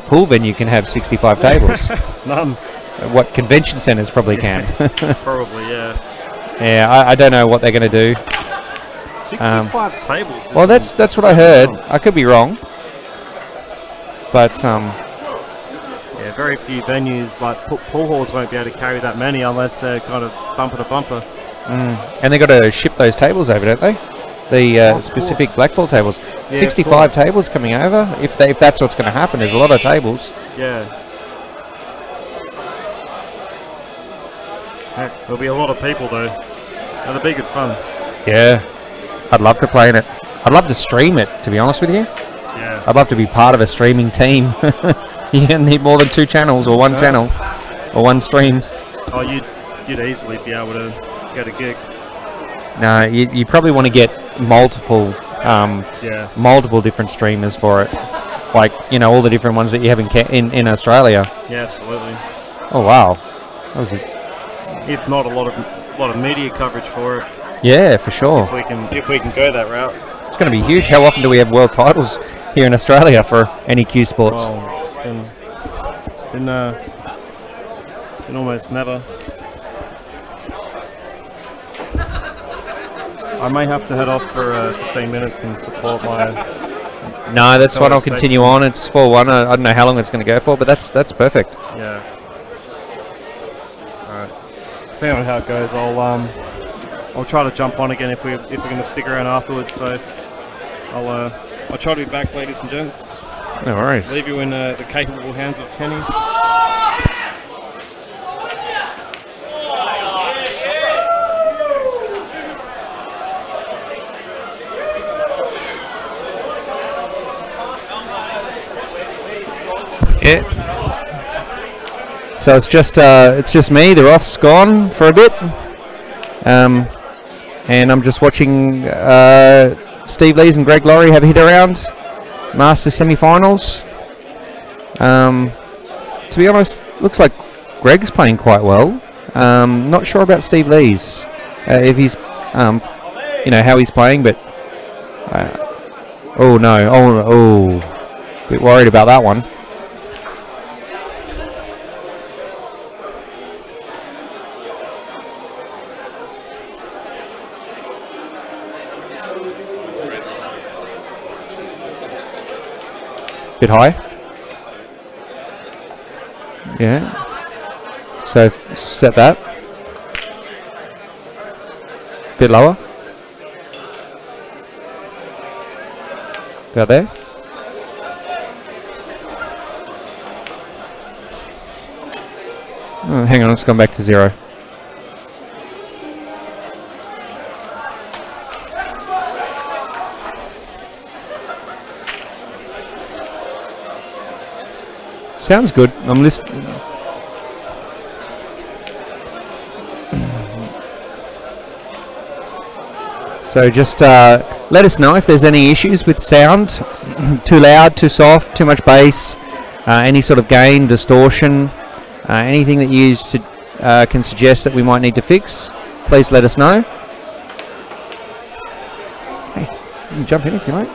pool venue can have 65 tables? None. What convention centres probably can. Probably, yeah. Yeah, I don't know what they're going to do. 65 tables? Well, that's what I heard. I could be wrong. But, yeah, very few venues, like pool halls won't be able to carry that many unless they're kind of bumper to bumper. And they've got to ship those tables over, don't they? The specific Blackball tables. Yeah, 65 tables coming over. If that's what's going to happen, there's a lot of tables. Yeah. There'll be a lot of people though. It'll be good fun. Yeah. I'd love to play in it. I'd love to stream it, to be honest with you. Yeah. I'd love to be part of a streaming team. You need more than 2 channels or one channel or one stream. Oh, you'd easily be able to get a gig. No, you probably want to get multiple different streamers for it, like all the different ones that you have in Australia. Yeah, absolutely. Oh wow, that was if not a lot of media coverage for it. Yeah, for sure. If we can go that route. It's going to be huge. How often do we have world titles here in Australia for NEQ sports? Well, been almost never. I may have to head off for 15 minutes and support my. No, that's fine. I'll continue on. It's 4-1. I don't know how long it's going to go for, but that's perfect. Yeah. All right. Depending on how it goes, I'll try to jump on again if we're going to stick around afterwards. So I'll try to be back, ladies and gents. No worries. Leave you in the capable hands of Kenny. Yeah. So it's just me. The Roth's gone for a bit, and I'm just watching Steve Lees and Greg Lawrie have a hit around Masters semi-finals. To be honest, looks like Greg's playing quite well. Not sure about Steve Lees, if he's how he's playing, but oh no, bit worried about that one. Bit high. Yeah. So set that. Bit lower. About there. Oh, hang on, let's come back to 0. Sounds good. I'm listening. So just let us know if there's any issues with sound. Too loud, too soft, too much bass, any sort of gain, distortion, anything that you can suggest that we might need to fix. Please let us know. Hey, you can jump in if you like.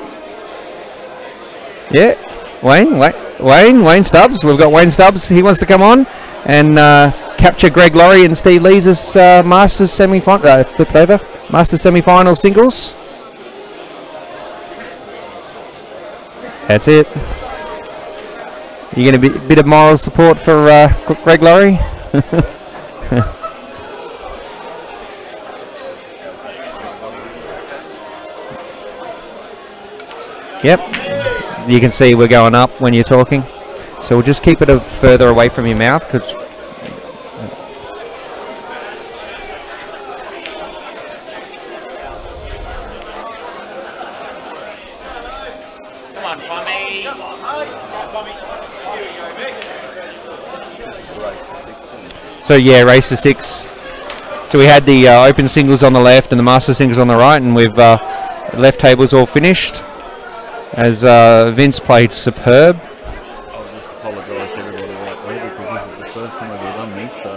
Yeah. Wayne Stubbs. We've got Wayne Stubbs. He wants to come on and capture Greg Lawrie and Steve Lees' Masters semi-final. Flipped over. Masters semi-final singles. That's it. You going to be a bit of moral support for Greg Lawrie? Yep. You can see we're going up when you're talking, so we'll just keep it further away from your mouth because Come on, Tommy. so yeah, race to 6. So we had the open singles on the left and the master singles on the right, and we've left tables all finished. As Vince played superb. I'll just apologise to everybody out there because this is the first time I've ever done this, so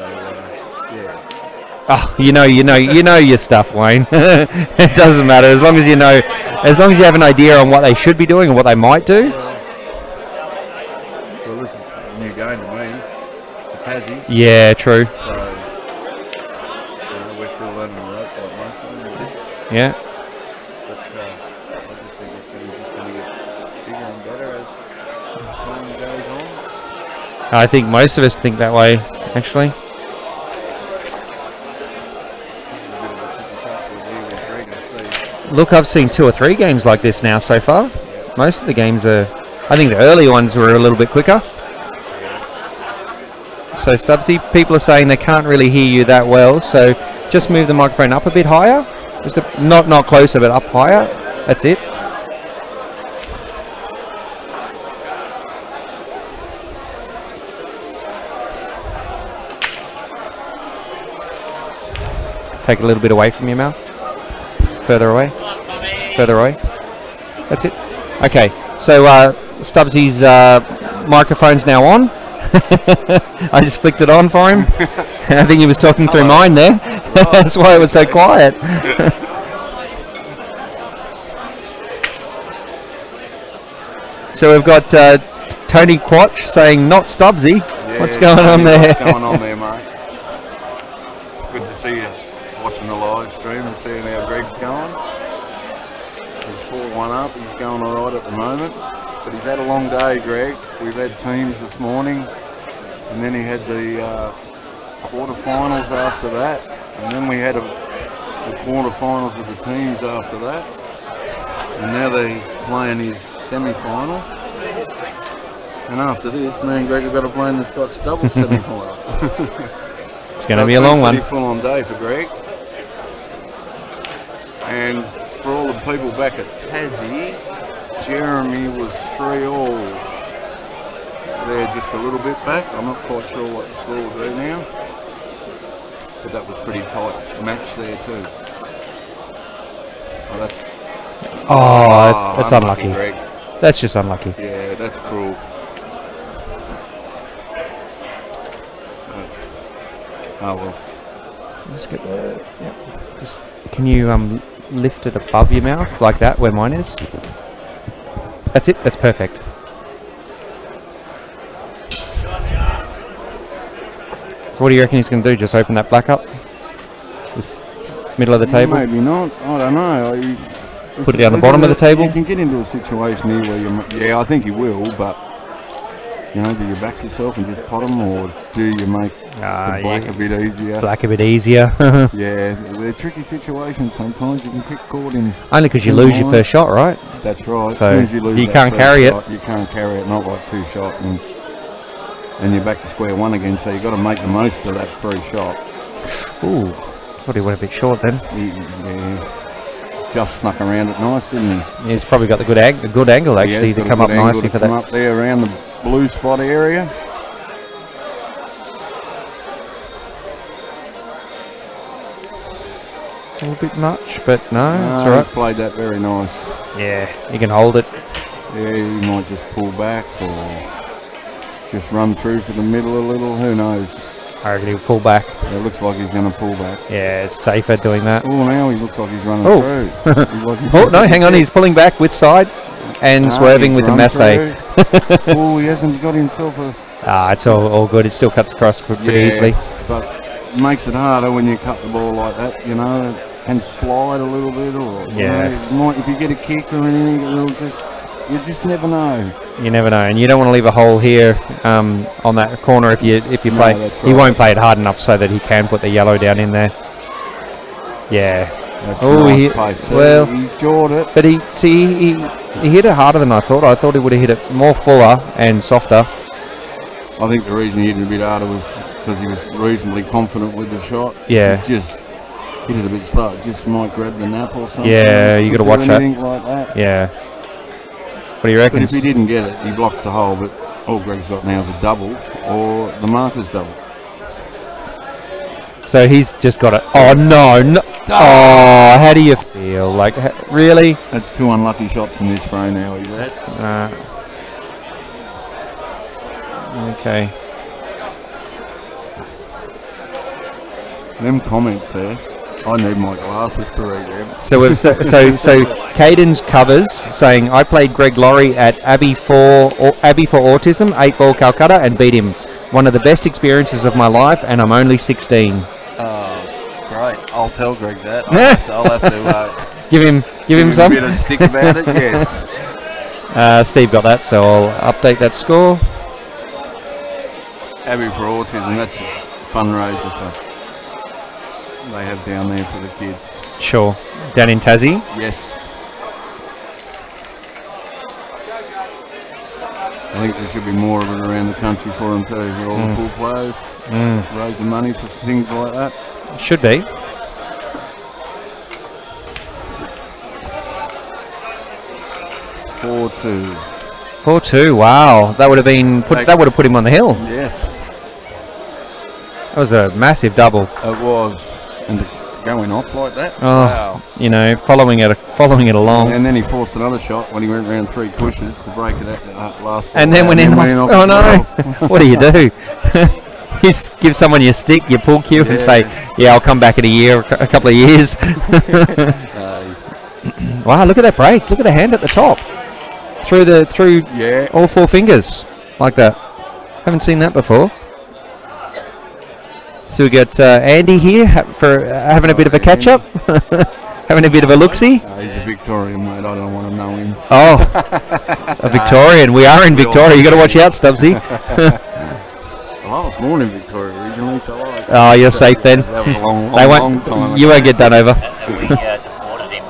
yeah. Oh, you know your stuff, Wayne. It doesn't matter as long as you know, as long as you have an idea on what they should be doing and what they might do. Well, this is a new game to me. It's a Tassie. Yeah, true. So we're still learning the ropes like most of them. Yeah. I think most of us think that way, actually. Look, I've seen 2 or 3 games like this now so far. Most of the games are... I think the early ones were a little bit quicker. So, Stubbsy, people are saying they can't really hear you that well, so just move the microphone up a bit higher. Just not closer, but up higher. That's it. Take a little bit away from your mouth. Further away. Further away. That's it. Okay, so Stubbsy's microphone's now on. I just flicked it on for him. I think he was talking through mine there. That's why it was so quiet. So we've got Tony Quatch saying not Stubbsy. Yeah, what's going on there? What's going on there, mate? It's good to see you watching the live stream and seeing how Greg's going. He's 4-1 up. He's going all right at the moment. But he's had a long day, Greg. We've had teams this morning. And then he had the quarterfinals after that. And then we had the quarterfinals with the teams after that. And now he's playing his semi-final. And after this, me and Greg have got to play in the Scotch doubles semi-final. It's going to be a long one. It's a full-on day for Greg. And for all the people back at Tassie, Jeremy was 3-all. They're just a little bit back. I'm not quite sure what the score will do now. But that was pretty tight match there too. Oh, that's unlucky. Greg. That's just unlucky. Yeah, that's cruel. Oh well. Just get the. Yeah. Just can you lift it above your mouth like that where mine is? That's it. That's perfect. So what do you reckon he's going to do? Just open that black up? This middle of the table? Maybe not. I don't know. Put it down the bottom of the table? You can get into a situation here where you... Yeah, I think you will, but... You know, do you back yourself and just pot them, or do you make the black a bit easier? Black a bit easier. Yeah, they're tricky situations sometimes. You can get caught in... Only because you lose your first shot, right? That's right. So as soon as you lose you that can't first carry shot, it. You can't carry it, not like 2 shot. And you're back to square one again, so you've got to make the most of that free shot. Ooh, thought he went a bit short then. Yeah, just snuck around it nice, didn't he? He's probably got the good angle actually to come up nicely for that. Up there around the blue spot area. A little bit much, but no, it's alright. He's played that very nice. Yeah, you can hold it. Yeah, he might just pull back or just run through for the middle a little, who knows. I reckon he'll pull back. It looks like he's going to pull back. Yeah, it's safer doing that. Oh, now he looks like he's running through. Oh, no, hang on, he's pulling back with side and swerving with the masse. Oh, he hasn't got himself a... It's all good. It still cuts across pretty easily. But it makes it harder when you cut the ball like that, you know, and slide a little bit, or if you get a kick or anything, you just never know. You never know, and you don't want to leave a hole here on that corner if you play. Right. He won't play it hard enough so that he can put the yellow down in there. Yeah. That's nice pace. Well, he's jawed it. But he hit it harder than I thought. I thought he would have hit it more fuller and softer. I think the reason he hit it a bit harder was because he was reasonably confident with the shot. Yeah. He just hit it a bit slow. Just might grab the nap or something. Yeah, you got to watch that. Anything like that. Yeah. What do you reckon? But if he didn't get it, he blocks the hole. But all Greg's got now is a double or the marker's double. So he's just got it. Oh no! Oh, how do you feel? Like really? That's 2 unlucky shots in this throw now. Is that? Okay. Them comments there. I need my glasses to read them. So Caden's covers saying I played Greg Lawrie at Abbey for Autism, 8-ball Calcutta, and beat him. One of the best experiences of my life, and I'm only 16. Oh, great! I'll tell Greg that. I'll have to give him some. A bit of stick about it. Yes. Steve got that, so I'll update that score. Abbey for Autism. That's a fundraiser for. They have down there for the kids. Sure. Down in Tassie? Yes. I think there should be more of it around the country for them too, for all the pool players. Raising money for things like that. Should be. (4-2). 4-2, wow. That would have been that would have put him on the hill. Yes. That was a massive double. It was. And going off like that. Oh, wow. You know, following it along. And then he forced another shot when he went around 3 pushes to break it at the last. And then went in off. Oh no! What do you do? give someone your stick, your pool cue, and say, "Yeah, I'll come back in a year, a couple of years." Wow, look at that break! Look at the hand at the top, through all 4 fingers like that. Haven't seen that before. So we got Andy here for having a bit of a catch up, having a bit of a look-see. He's a Victorian, mate. I don't want to know him. Oh, a Victorian. We are in Victoria. You got to watch out, Stubbsy. Well, I was born in Victoria originally, so oh, you're safe then. That was a long time. You won't get done over. We deported him.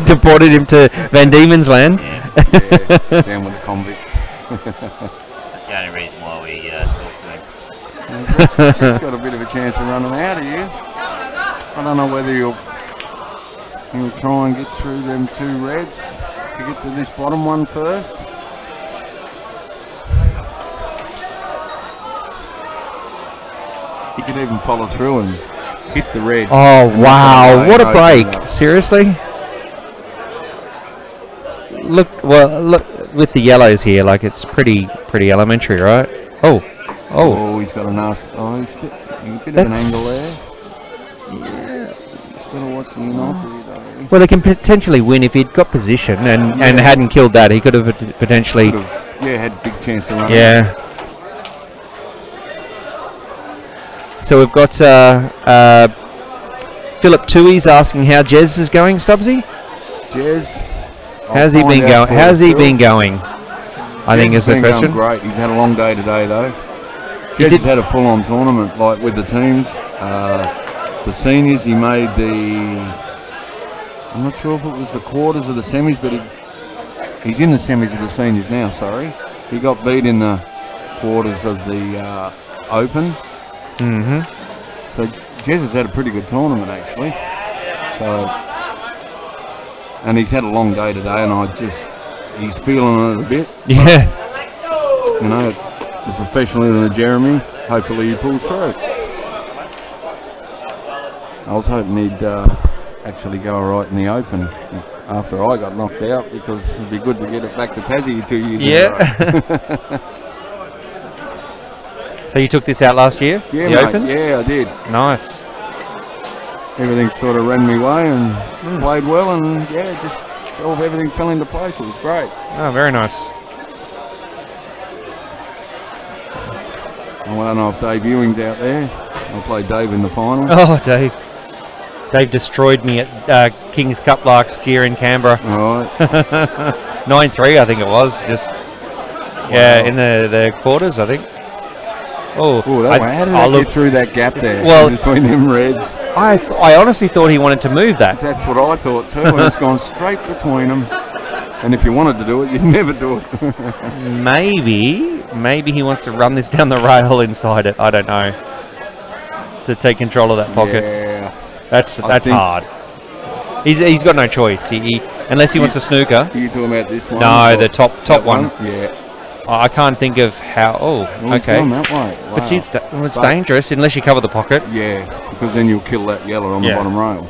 Deported him to Van Diemen's Land. Yeah, down with the convicts. That's the only reason why we talked to him. He's got a bit of a chance to run him out of you. I don't know whether you'll try and get through them 2 reds to get to this bottom one first. He could even follow through and hit the red. Oh, wow. What a break. Seriously? Look with the yellows here, like it's pretty elementary, right? Oh, he's got a nasty. Oh, he's a bit of an angle there. Yeah, he's got to watch the United. Well, they can potentially win if he'd got position and hadn't killed that. He could have potentially. Had a big chance to run. Yeah. So we've got Philip Tui's asking how Jez is going, Stubbsy. Jez. How's he been going? How's he been going? I think is the question. Great. He's had a long day today, though. Jez has had a full-on tournament, like with the teams. The seniors, he made I'm not sure if it was the quarters or the semis, but he's in the semis of the seniors now. Sorry, he got beat in the quarters of the Open. So Jez has had a pretty good tournament actually. So. And he's had a long day today, and he's feeling it a bit. Yeah. But, you know, the professionalism of Jeremy, hopefully he pulls through. I was hoping he'd actually go all right in the Open after I got knocked out, because it'd be good to get it back to Tassie 2 years ago. So you took this out last year? Yeah, the mate, Opens? yeah, I did. Nice. Everything sort of ran me way and played well, and just everything fell into place. It was great. Oh, very nice. I don't know if Dave Ewing's out there. I'll play Dave in the final. Oh, Dave. Dave destroyed me at King's Cup last year in Canberra. All right. 9-3, I think it was. Just in the quarters, I think. How did I get through that gap there between them reds? I honestly thought he wanted to move that. That's what I thought too, and it's gone straight between them. And if you wanted to do it, you'd never do it. Maybe he wants to run this down the rail inside it. I don't know. To take control of that pocket. Yeah. That's hard. He's got no choice. Unless he wants a snooker. Are you talking about this one? No, the top one. Yeah. I can't think of how. Okay. Gone that way. Wow. But it's dangerous unless you cover the pocket. Yeah, because then you'll kill that yellow on the bottom rail.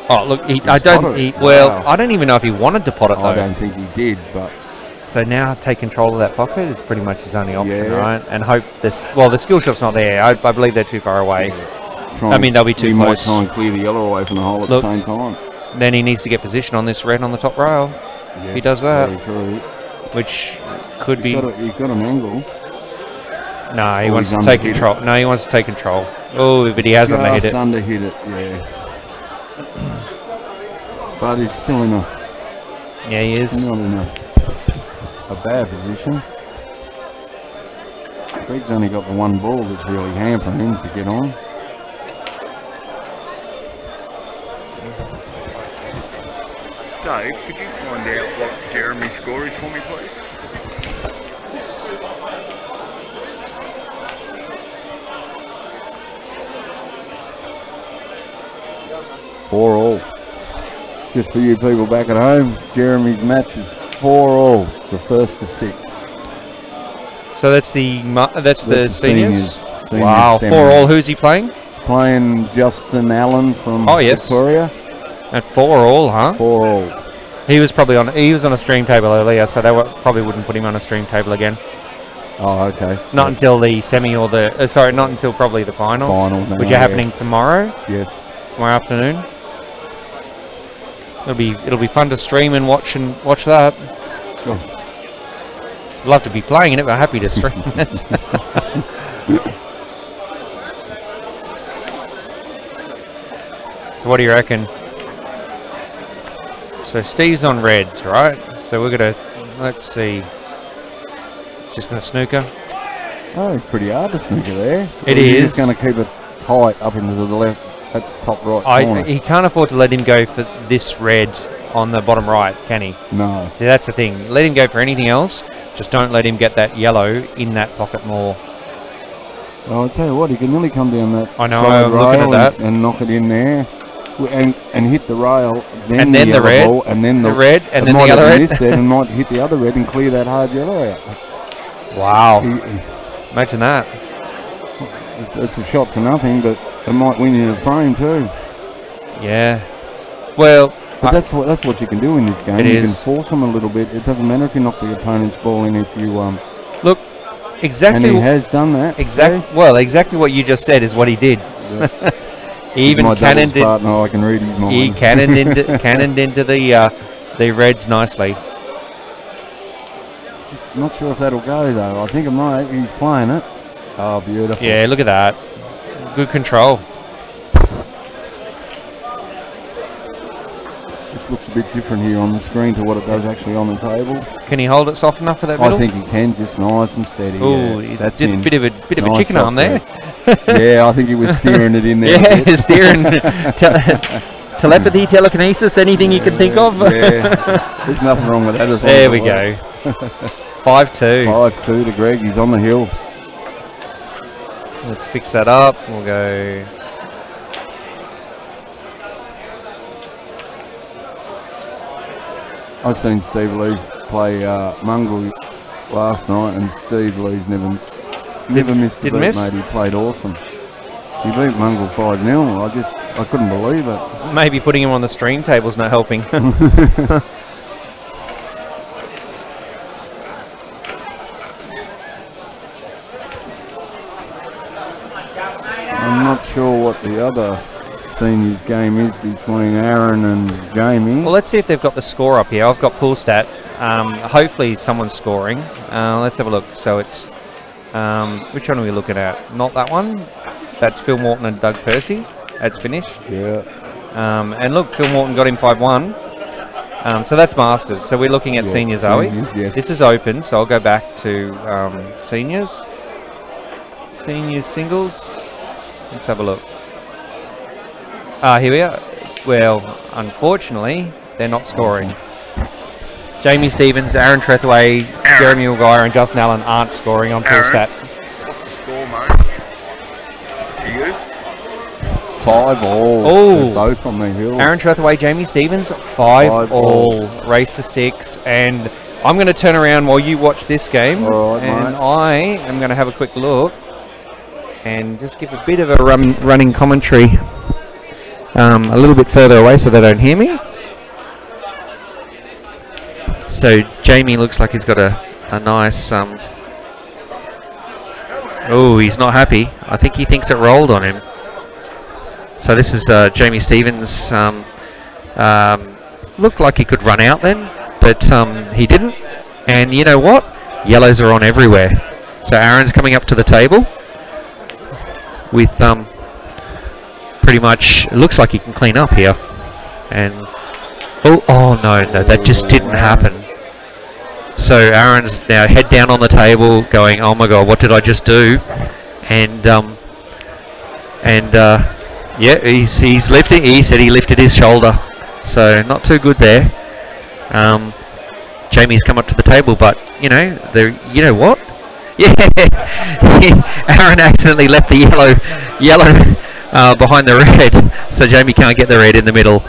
Oh, look, I don't even know if he wanted to pot it though. I don't think he did, but. So now take control of that pocket is pretty much his only option, right? And hope this. Well, the skill shot's not there. I believe they're too far away. They'll be too close. He might try and clear the yellow away from the hole at the same time. Then he needs to get position on this red on the top rail. Yes, he does that, which could be. He's got an angle. No, he wants to take control. No, he wants to take control. Oh, but he has underhit it. Underhit it, yeah. But he's still in a. Yeah, he is. Not in a bad position. Greg's only got the one ball that's really hampering him to get on. Dave, could you find out what Jeremy's score is for me, please? Four all. Just for you people back at home, Jeremy's match is 4-all, the first to 6. So that's the seniors. Wow, 4-all. Who's he playing? Playing Justin Allen from Victoria. At 4-all, huh? 4-all. He was on a stream table earlier, so they probably wouldn't put him on a stream table again. Oh, okay. Not until the semi or the sorry, not until probably the finals, which are happening tomorrow. Yes. Tomorrow afternoon. It'll be fun to stream and watch that. Sure. Love to be playing in it, but happy to stream it. What do you reckon? So Steve's on reds, right? So we're gonna, let's see. Just gonna snooker. Oh, it's pretty hard to snooker there. It You're is. just going to keep it tight up into the left, at the top right corner. He can't afford to let him go for this red on the bottom right, can he? No. See, that's the thing. Let him go for anything else. Just don't let him get that yellow in that pocket more. Well, I'll tell you what, he can really come down that I know, side I'm looking rail at that. and knock it in there. And hit the rail, then And then the yellow red, ball, and then the red, and then might the other have red. missed it and might hit the other red and clear that hard yellow out. Wow. Imagine that. It's a shot to nothing, but it might win you a frame too. Yeah. Well, but that's what you can do in this game. It You is. can force them a little bit. It doesn't matter if you knock the opponent's ball in. If you look, exactly. and he has done that. Well, exactly what you just said is what he did. Yeah. He even my cannoned it. partner, I can read his mind. He cannoned into the reds nicely. Not sure if that'll go though. I think it might. He's playing it. Oh, beautiful. Yeah, look at that. Good control. This looks a bit different here on the screen to what it does actually on the table. Can he hold it soft enough for that middle? I think he can, just nice and steady. Oh, yeah, that's a bit of a Nice chicken arm there. Yeah, I think he was steering it in there. Yeah, steering. Telepathy, telekinesis, anything you can think of. Yeah, there's nothing wrong with that as well. There we go. 5-2. 5-2 to Greg. He's on the hill. Let's fix that up. We'll go. I've seen Steve Lees play Mungle last night, and Steve Lees never missed a beat, mate. He played awesome. He beat Mungle 5-0. I couldn't believe it. Maybe putting him on the stream table's not helping. I'm not sure what the other seniors game is between Aaron and Jamie. Well, let's see if they've got the score up here. I've got pool stat. Hopefully someone's scoring. Let's have a look. So it's which one are we looking at? Not that one. That's Phil Morton and Doug Percy. That's finished. Yeah. And look, Phil Morton got him 5-1. So that's Masters. So we're looking at seniors, are we? Yes. This is open, so I'll go back to seniors. Seniors singles. Let's have a look. Here we are. Well, unfortunately, they're not scoring. Jamie Stevens, Aaron Trethway, Jeremy Maguire, and Justin Allen aren't scoring on full stat. What's the score, mate? For you? 5-all. Oh, both on the hill. Aaron Trethway, Jamie Stevens, 5-all. Race to 6, and I'm going to turn around while you watch this game, right, and mate. I am going to have a quick look and just give a bit of a running commentary a little bit further away so they don't hear me. So Jamie looks like he's got a nice oh, he's not happy. I think he thinks it rolled on him. So this is Jamie Stevens. Looked like he could run out then, but he didn't. And you know what? Yellows are on everywhere. So Aaron's coming up to the table with pretty much, it looks like he can clean up here. And oh no, that just didn't happen. So Aaron's now head down on the table going, oh my god, what did I just do? And yeah, he's lifting. He said he lifted his shoulder, so not too good there. Jamie's come up to the table, but you know what? Yeah, Aaron accidentally left the yellow behind the red, so Jamie can't get the red in the middle.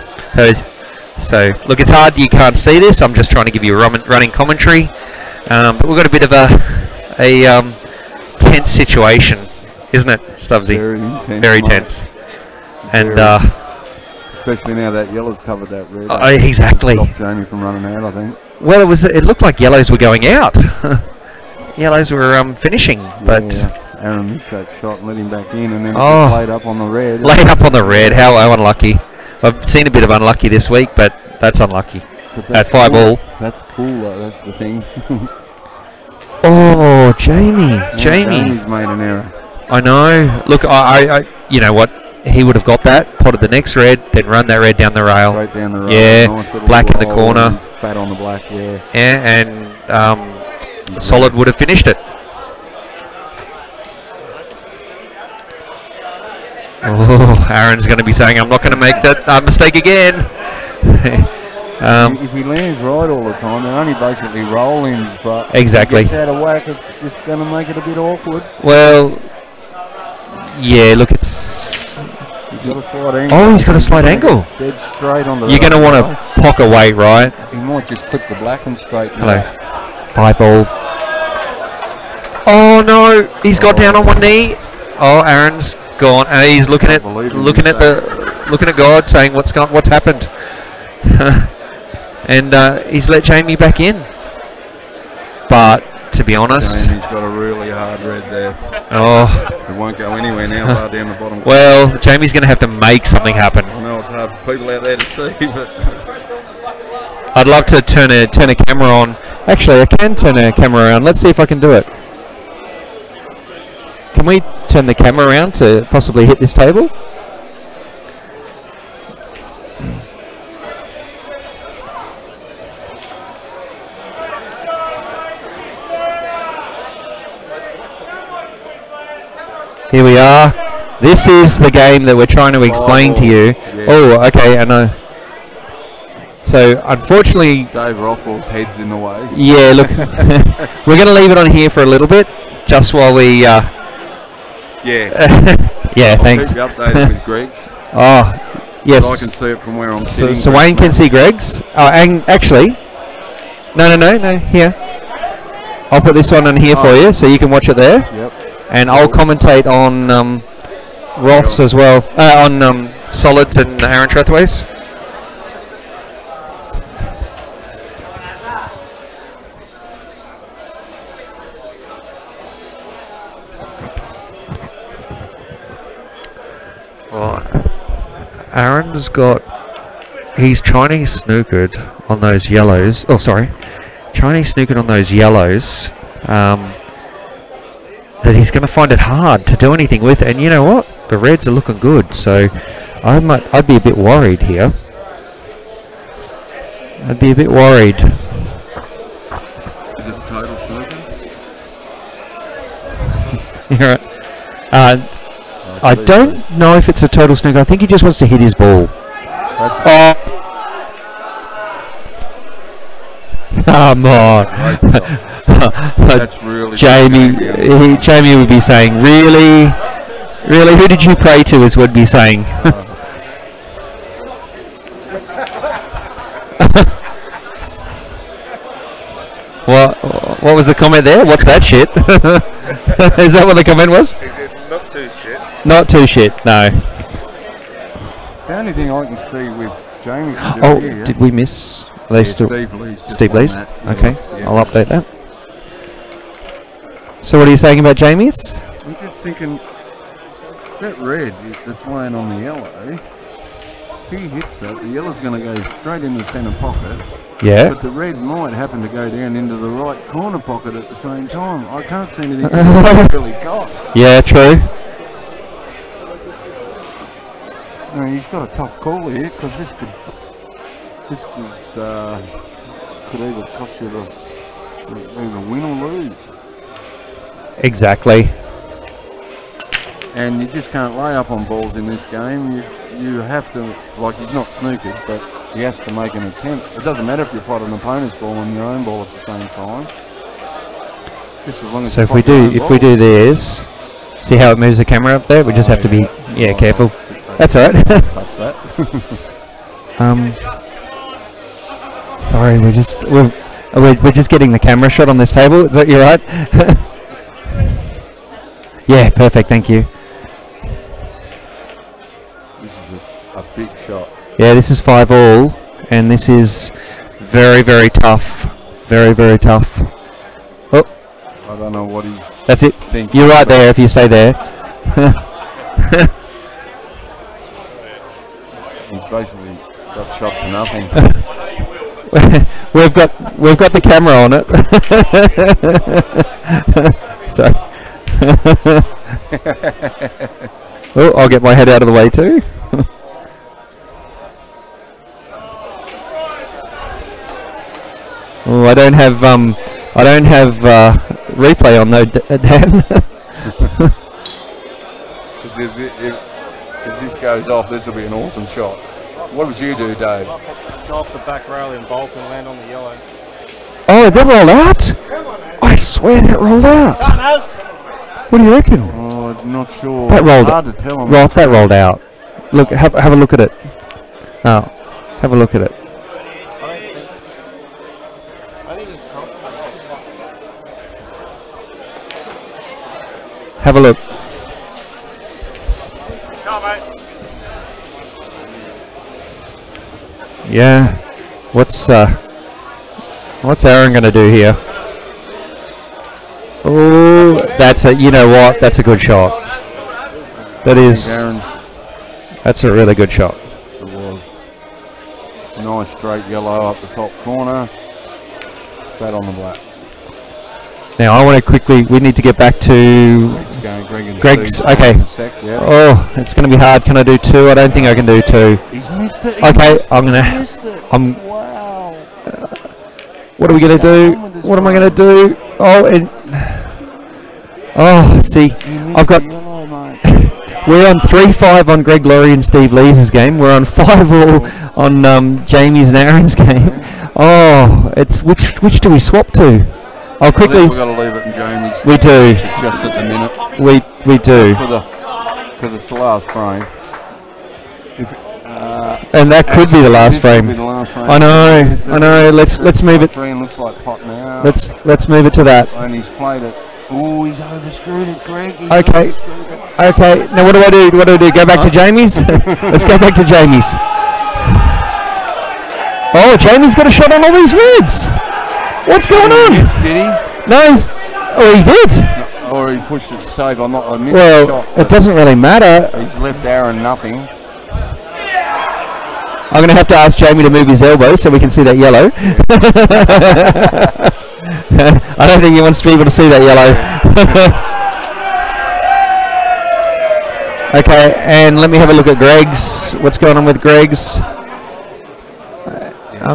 So look, it's hard. You can't see this. I'm just trying to give you a running commentary, but we've got a bit of a tense situation, isn't it, Stubbsy? Very tense. And especially now that yellow's covered that red. Exactly. Stop Jamie from running out, I think. Well, it looked like yellows were going out. yellows were finishing, but Aaron missed that shot and let him back in, and then laid up on the red. Laid up on the red. How unlucky. I've seen a bit of unlucky this week, but that's unlucky. At 5 all. That's cool, though. That's the thing. Oh, Jamie. Jamie's made an error. I know. Look, I you know what? He would have got that, potted the next red, then run that red down the rail. Right down the rail. Yeah, nice black in the corner. Fat on the black, yeah. Yeah, and Solid would have finished it. Oh, Aaron's going to be saying, I'm not going to make that mistake again. If he lands right all the time, they're only basically roll-ins, but exactly. if he gets out of whack, it's just going to make it a bit awkward. Well, yeah, look, it's... He's got a slight angle. Oh, he's got a slight angle. Dead straight on the You're going to want to pock away, right? He might just clip the black and straight. Hello. 5 ball. Oh, no. He's got down on one knee. Oh, Aaron's gone. He's looking at God, saying what's happened. And he's let Jamie back in. But to be honest, Jamie's got a really hard red there. Oh, it won't go anywhere now. Bar down the bottom. Well, Jamie's going to have to make something happen. I know it's hard for people out there to see, but I'd love to turn a camera on. Actually, I can turn a camera around. Let's see if I can do it. Can we turn the camera around to possibly hit this table? Here we are. This is the game that we're trying to explain to you. Yeah. Oh, okay, I know. So, unfortunately... Dave Rothwell's head's in the way. Yeah, look. We're going to leave it on here for a little bit, just while we... Yeah. Yeah, I'll thanks. keep you updated with Greg's. Oh, yes. So I can see it from where I'm sitting. So Wayne can see Greg's. Oh, and actually... No, here. I'll put this one on here for you, so you can watch it there. Yep. And I'll commentate on Roths as well, on Solids and Aaron Trethways. Well, Aaron's got... He's Chinese snookered on those yellows. Oh, sorry. Chinese snookered on those yellows. That he's going to find it hard to do anything with, and you know what? The reds are looking good, so I'd be a bit worried here. I'd be a bit worried. Is it the total snooker? You're right. I don't know if it's a total snooker. I think he just wants to hit his ball. Come on. That's really Jamie would be saying, really, who did you pray to? Is would be saying. What was the comment there? What's that shit? Is that what the comment was? Not too shit. Not too shit. No. The only thing I can see with Jamie. Oh, did we miss? Are they still Steve Lee's? Okay, Yeah. I'll update that. So what are you saying about Jamie's? I'm just thinking that red that's laying on the yellow. If he hits that, the yellow's going to go straight in the centre pocket. Yeah. But the red might happen to go down into the right corner pocket at the same time. I can't see anything really got. Yeah, true. No, he's got a tough call here because this could either cost you either win or lose. Exactly. And you just can't lay up on balls in this game. You have to, like, he's not snookered, but he has to make an attempt. It doesn't matter if you pot an opponent's ball and your own ball at the same time. Just as long as So if we do theirs, see how it moves the camera up there? We just have to be careful. That's all right. Touch that. Sorry, we're just getting the camera shot on this table. Is that you right? Yeah, perfect. Thank you. This is a big shot. Yeah, this is 5 all, and this is very, very tough. Very, very tough. Oh, I don't know what he's That's it. thinking. You're right there if you stay there. He's basically got shot to nothing. we've got the camera on it. So oh, I'll get my head out of the way too. Oh, I don't have replay on though, Dan. If this goes off, this will be an awesome shot. What would you do, Dave? Go off the back rail in bulk and land on the yellow. Oh, that rolled out? I swear that rolled out. What do you reckon? Oh, I'm not sure. That rolled. Hard to tell. Right, that rolled out. Look, have a look at it. Oh, have a look at it. Have a look. Yeah. What's Aaron gonna do here? Oh, that's a. You know what? That's a good shot. That is. That's a really good shot. It was. Nice straight yellow up the top corner. Flat on the black. Now I want to quickly. We need to get back to Greg's. Okay. Oh, it's going to be hard. Can I do 2? I don't think I can do 2. He's missed it. Okay, Wow. What are we going to do? What am I going to do? See, I've got. We're on 3-5 on Greg, Lawrie, and Steve Lees' game. We're on 5-all on Jamie's and Aaron's game. Oh, it's which do we swap to? I'll quickly. We've got to leave it in Jamie's. We do. Just at the minute. We do. Because it's the last frame. And that could be the last frame. I know. Let's move it. Looks like pot now. Let's move it to that. And he's played it. Oh, he's overscrewed it, Greg. Okay. Now what do I do? Go back to Jamie's? Let's go back to Jamie's. Oh, Jamie's got a shot on all these reds. What's going on? Yes, did he? No, he did. Or he pushed it to save. I missed the shot. It doesn't really matter. He's left Aaron nothing. I'm going to have to ask Jamie to move his elbow so we can see that yellow. I don't think he wants people to see that yellow. Okay, and let me have a look at Greg's. What's going on with Greg's?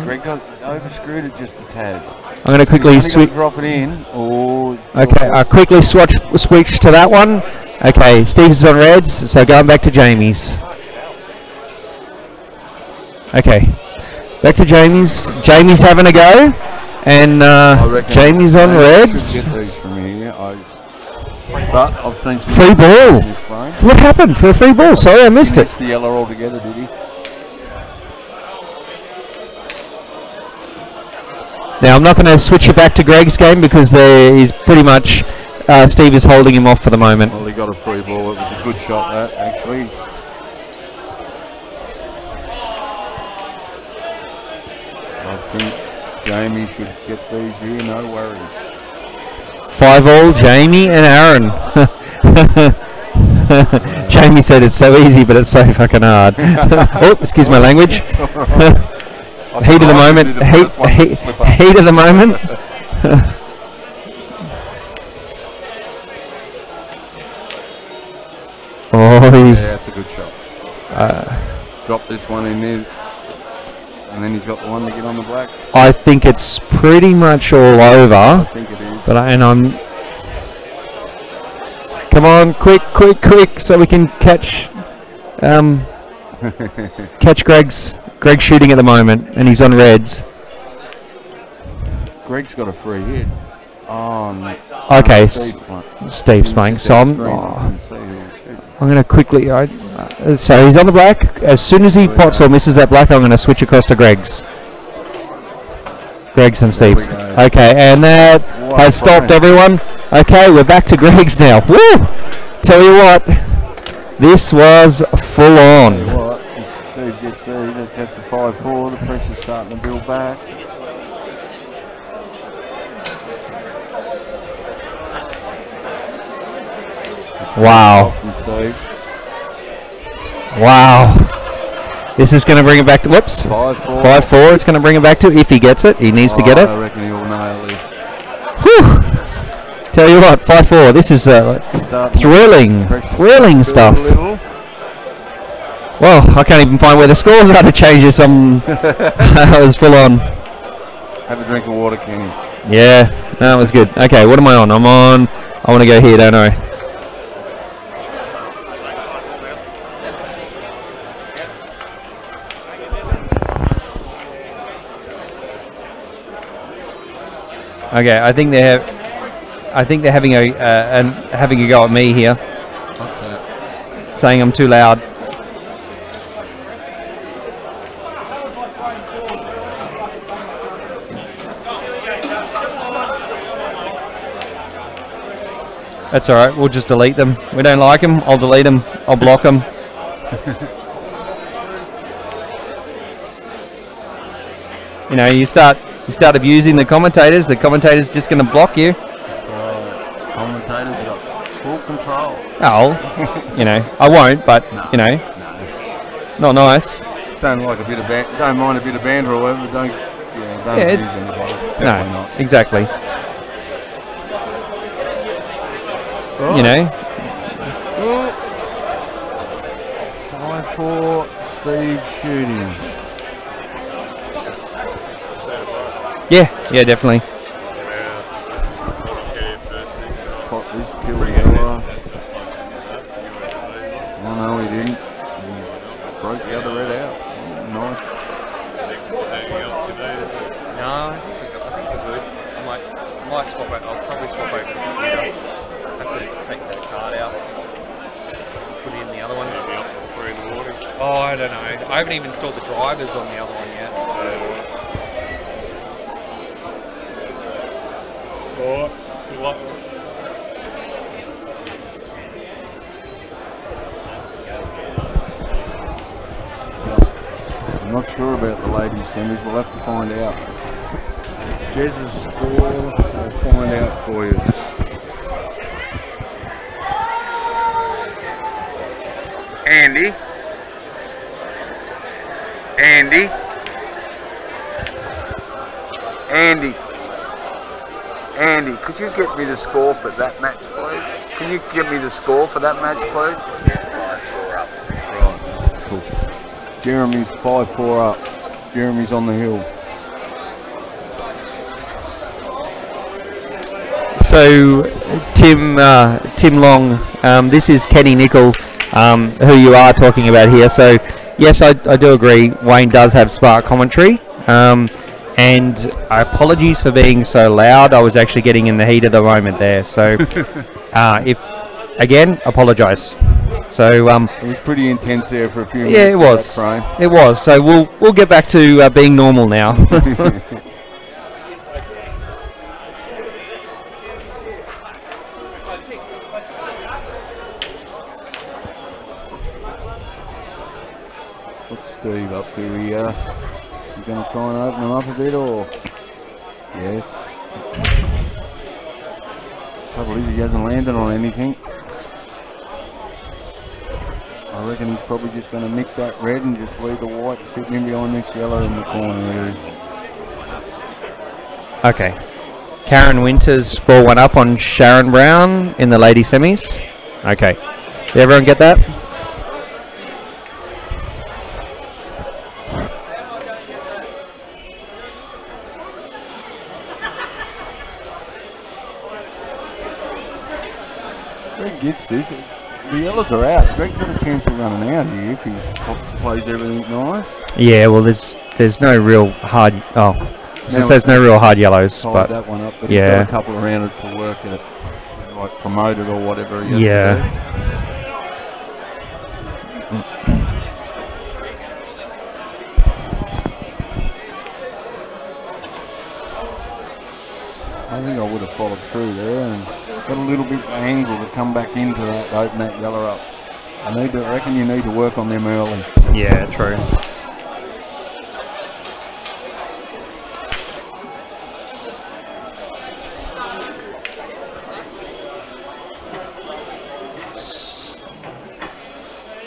Greg got overscrewed it just a tad. I'm going to quickly drop it in. Oh. Okay, I'll quickly switch to that one. Okay, Steve's on reds, so going back to Jamie's. Okay, back to Jamie's. Jamie's having a go, and Jamie's on reds. Get these from here. But I've seen some free ball. What happened for a free ball? Sorry, I missed it. The yellow altogether, did he? Now I'm not going to switch it back to Greg's game because he's pretty much Steve is holding him off for the moment. Well, he got a free ball. It was a good shot, that actually. I think Jamie should get these here. No worries. 5-all, Jamie and Aaron. Jamie said it's so easy, but it's so fucking hard. Oh, excuse my language. Heat of the moment. Heat of the moment. Yeah, that's a good shot. Drop this one in there, and then he's got the one to get on the black. I think it's pretty much all over. I think it is. Come on, quick, so we can catch catch Greg's shooting at the moment, and he's on reds. Greg's got a free hit. Oh, no. Okay, Steve's playing. So I'm going to quickly. So he's on the black. As soon as he pots or misses that black, I'm going to switch across to Greg's and Steve's. Okay, and that has stopped everyone. Okay, we're back to Greg's now. Woo! Tell you what, this was full on. If Steve gets there, that's a 5-4. The pressure's starting to build back. Wow. From Steve. Wow. This is going to bring it back to, whoops. 5-4. 5-4. It's going to bring it back to, if he gets it. He needs to get it. I reckon he'll nail this. Whew. Tell you what, 5-4. This is thrilling stuff. Well, I can't even find where the scores are to change this. That was full on. Have a drink of water, Kenny. Yeah, that was good. Okay, what am I on? I want to go here, don't I? Okay, I think they're having a go at me here. What's that? Saying I'm too loud. That's all right. We'll just delete them. We don't like them. I'll delete them. I'll block them. You know, you start abusing the commentators. The commentators just going to block you. Commentators have got full control. Oh, you know, I won't. But you know, not nice. Don't like a bit of don't mind a bit of banter or whatever. Don't abuse anybody. Definitely No, not. exactly. You know. 5-4, Steve shooting. Yeah, definitely. Pop this, kill yellow. Oh no, he didn't. He broke the other red out. Nice. No, I think we're good. I might swap it. I'll probably swap over the computer. Have to take that card out. Put in the other one. Oh, I don't know. I haven't even installed the drivers on the other one yet. I'm not sure about the ladies' semis. We'll have to find out. Jez's score, we'll find out for you. Andy, could you get me the score for that match, please? Can you get me the score for that match, please? Right, cool. Jeremy's 5-4 up. Jeremy's on the hill. So, Tim Long, this is Kenny Nickel, who you are talking about here. So, yes, I do agree. Wayne does have smart commentary. And apologies for being so loud. I was actually getting in the heat of the moment there. So, apologise. So, it was pretty intense there for a few minutes. Yeah, it was. It was. So we'll get back to being normal now. What's Steve up to here? You going to try and open them up a bit, or? Yes. Trouble is, he hasn't landed on anything. I reckon he's probably just going to nick that red and just leave the white sitting in behind this yellow in the corner there. Okay. Karen Winters 4-1 up on Sharon Brown in the lady semis. Okay. Did everyone get that? Greg gets this. The yellows are out. Greg's got a chance of running out here if he plays everything nice. Yeah, well, there's no real hard. Oh, there's no real hard yellows, but that one up. But yeah, he's got a couple around it to work at, like promoted or whatever. He has yeah. I think I would have followed through there and got a little bit of angle to come back into that, to open that yellow up. I reckon you need to work on them early. Yeah, true.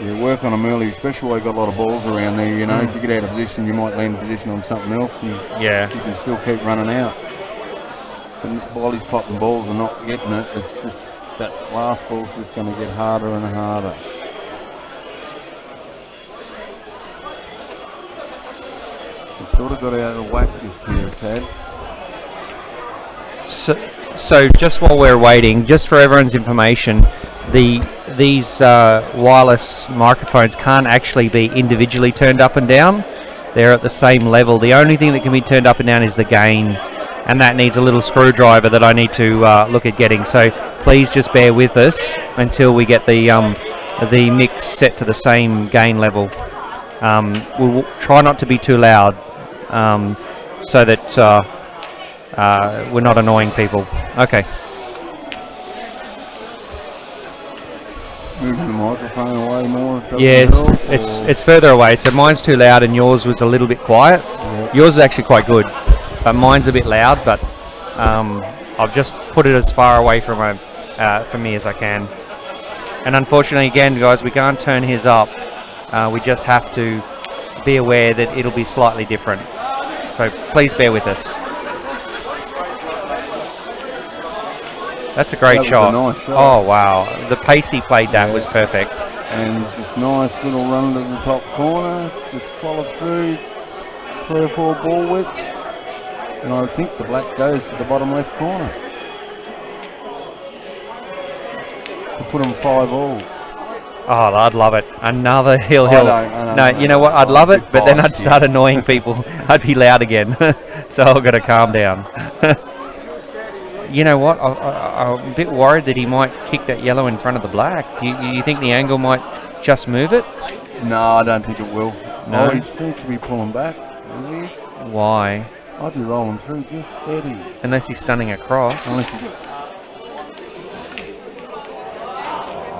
Yeah, work on them early, especially while you've got a lot of balls around there, you know. If you get out of position, you might land in position on something else and Yeah. you can still keep running out. And while he's popping balls and not getting it, it's just that last ball's just going to get harder and harder. It's sort of got out of whack just here, Tad. So just while we're waiting, just for everyone's information, these wireless microphones can't actually be individually turned up and down. They're at the same level. The only thing that can be turned up and down is the gain, and that needs a little screwdriver that I need to look at getting. So please just bear with us until we get the mix set to the same gain level. We'll try not to be too loud, so that we're not annoying people. Okay. Moving the microphone away more. Yes, it's further away. So mine's too loud and yours was a little bit quiet. Yeah. Yours is actually quite good, but mine's a bit loud. But I've just put it as far away from me as I can. And unfortunately, again, guys, we can't turn his up. We just have to be aware that it'll be slightly different. So please bear with us. That's a great shot. That was a nice shot. Oh wow, the pace he played that was perfect. And just nice little run to the top corner, just follow through 3 or 4 ball widths, and I think the black goes to the bottom left corner to put him 5 balls. Oh, I'd love it. Another hill. I don't, no, you know what? I'd love it, but then I'd start annoying people. I'd be loud again, so I've got to calm down. You know what? I'm a bit worried that he might kick that yellow in front of the black. You think the angle might just move it? No, I don't think it will. No? Oh, he seems to be pulling back, is he? Why? I'd be rolling through just steady. Unless he's stunning across. Unless he's...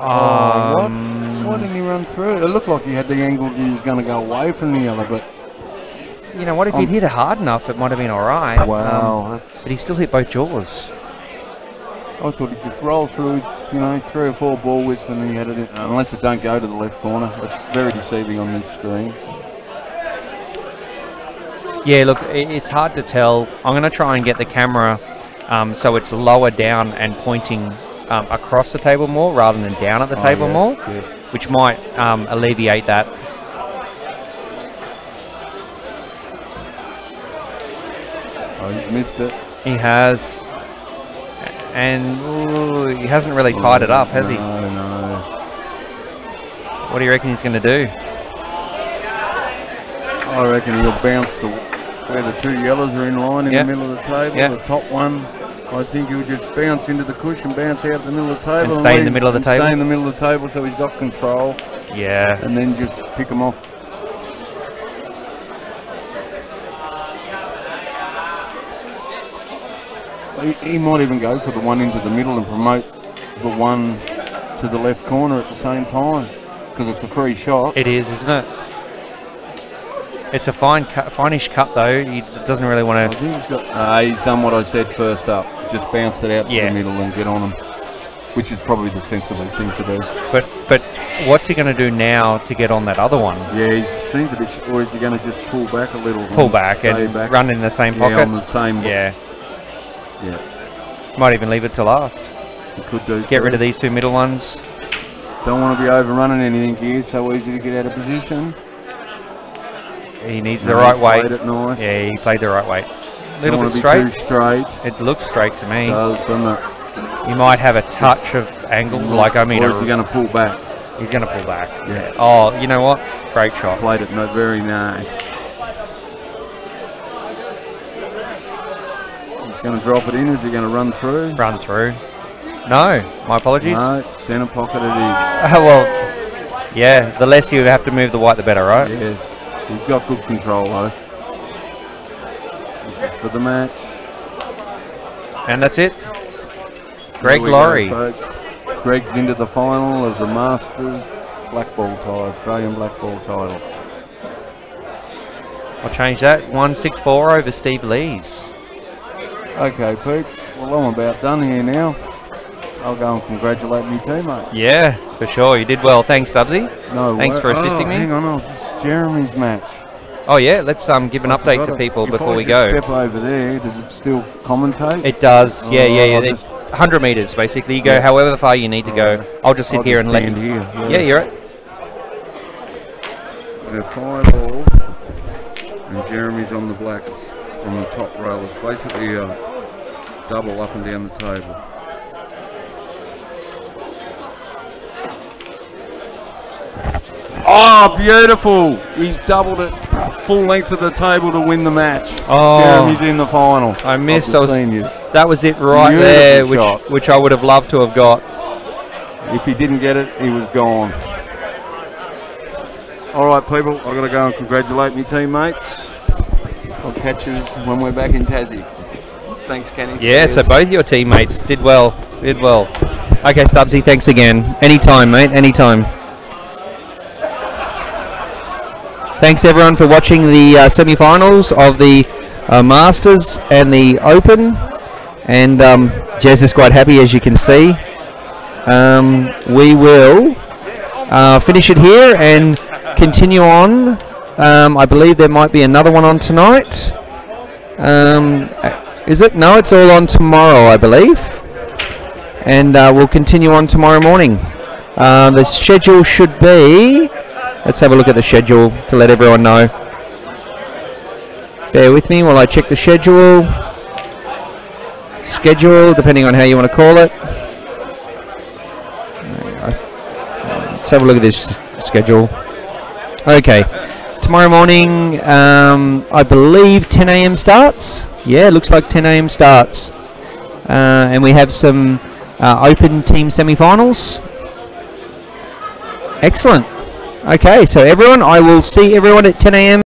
Why didn't he run through? It looked like he had the angle he was going to go away from the other, but... You know what? If he'd hit it hard enough, it might have been all right. Wow. But he still hit both jaws. I thought he'd just roll through, you know, 3 or 4 ball widths and then he had it in, unless it don't go to the left corner. It's very deceiving on this screen. Yeah, look, it's hard to tell. I'm going to try and get the camera so it's lower down and pointing across the table more rather than down at the table more, which might alleviate that. Oh, he's missed it. He has. And ooh, he hasn't really tied it up, has he? No. What do you reckon he's going to do? I reckon he'll bounce to where the 2 yellows are in line in the middle of the table. The top one, I think he'll just bounce into the cushion, bounce out the middle of the table. And stay in the middle of the table? Stay in the middle of the table so he's got control. Yeah. And then just pick him off. He might even go for the one into the middle and promote the one to the left corner at the same time because it's a free shot. It is, isn't it? It's a fine-ish cut though. He doesn't really want to. I think he's done what I said first up. Just bounced it out to the middle and get on him, which is probably the sensible thing to do. But what's he going to do now to get on that other one? Yeah, he seems a bit. Or is he going to just pull back a little? Pull back and run in the same pocket. Yeah, on the same. Yeah. Yeah. Might even leave it to last. He could do. Get rid of these 2 middle ones. Don't want to be overrunning anything here. So easy to get out of position. He needs the right weight. Played it nice. Yeah, he played the right weight. A little bit straight. straight. Too straight. It looks straight to me. It does, doesn't it? He might have a touch of angle, like I mean. Or is he going to pull back? He's going to pull back. Yeah. Oh, you know what? Great shot. Played it very nice. He's going to drop it in. Is he going to run through? Run through. No, my apologies. No, centre pocket it is. Well, yeah, the less you have to move the white, the better, right? Yes. He's got good control though. This is for the match. And that's it. Greg Lawrie. Greg's into the final of the Masters Blackball title, Australian Blackball title. I'll change that. 164 over Steve Lees. Okay, peeps. Well, I'm about done here now. I'll go and congratulate me teammate. Yeah, for sure. You did well. Thanks, Stubbsy. No, thanks for assisting me. Hang on, it's Jeremy's match. Oh yeah, let's give an update to people before we go. Step over there. Does it still commentate? It does. Yeah. It's 100 meters basically. You go however far you need to go. I'll just sit here and let you. Yeah, you're right. They're 5-all, and Jeremy's on the black, on the top rail. It's basically a double up and down the table. Oh, beautiful! He's doubled it, full length of the table to win the match. Oh, Jeremy's in the final. I missed. Seniors. That was it right there, which I would have loved to have got. If he didn't get it, he was gone. All right, people, I've got to go and congratulate my teammates. I'll catch you when we're back in Tassie. Thanks, Kenny. Yeah, so both your teammates did well. Okay, Stubbsy, thanks again. Anytime, mate, anytime. Thanks, everyone, for watching the semi-finals of the Masters and the Open. And Jez is quite happy, as you can see. We will finish it here and continue on. I believe there might be another one on tonight. Is it? No, it's all on tomorrow, I believe. And we'll continue on tomorrow morning. The schedule should be... Let's have a look at the schedule to let everyone know. Bear with me while I check the schedule. Schedule, depending on how you want to call it. Let's have a look at this schedule. Okay, tomorrow morning, I believe 10 a.m. starts. Yeah, looks like 10 a.m. starts. And we have some open team semi-finals. Excellent. Okay, so everyone, I will see everyone at 10 a.m.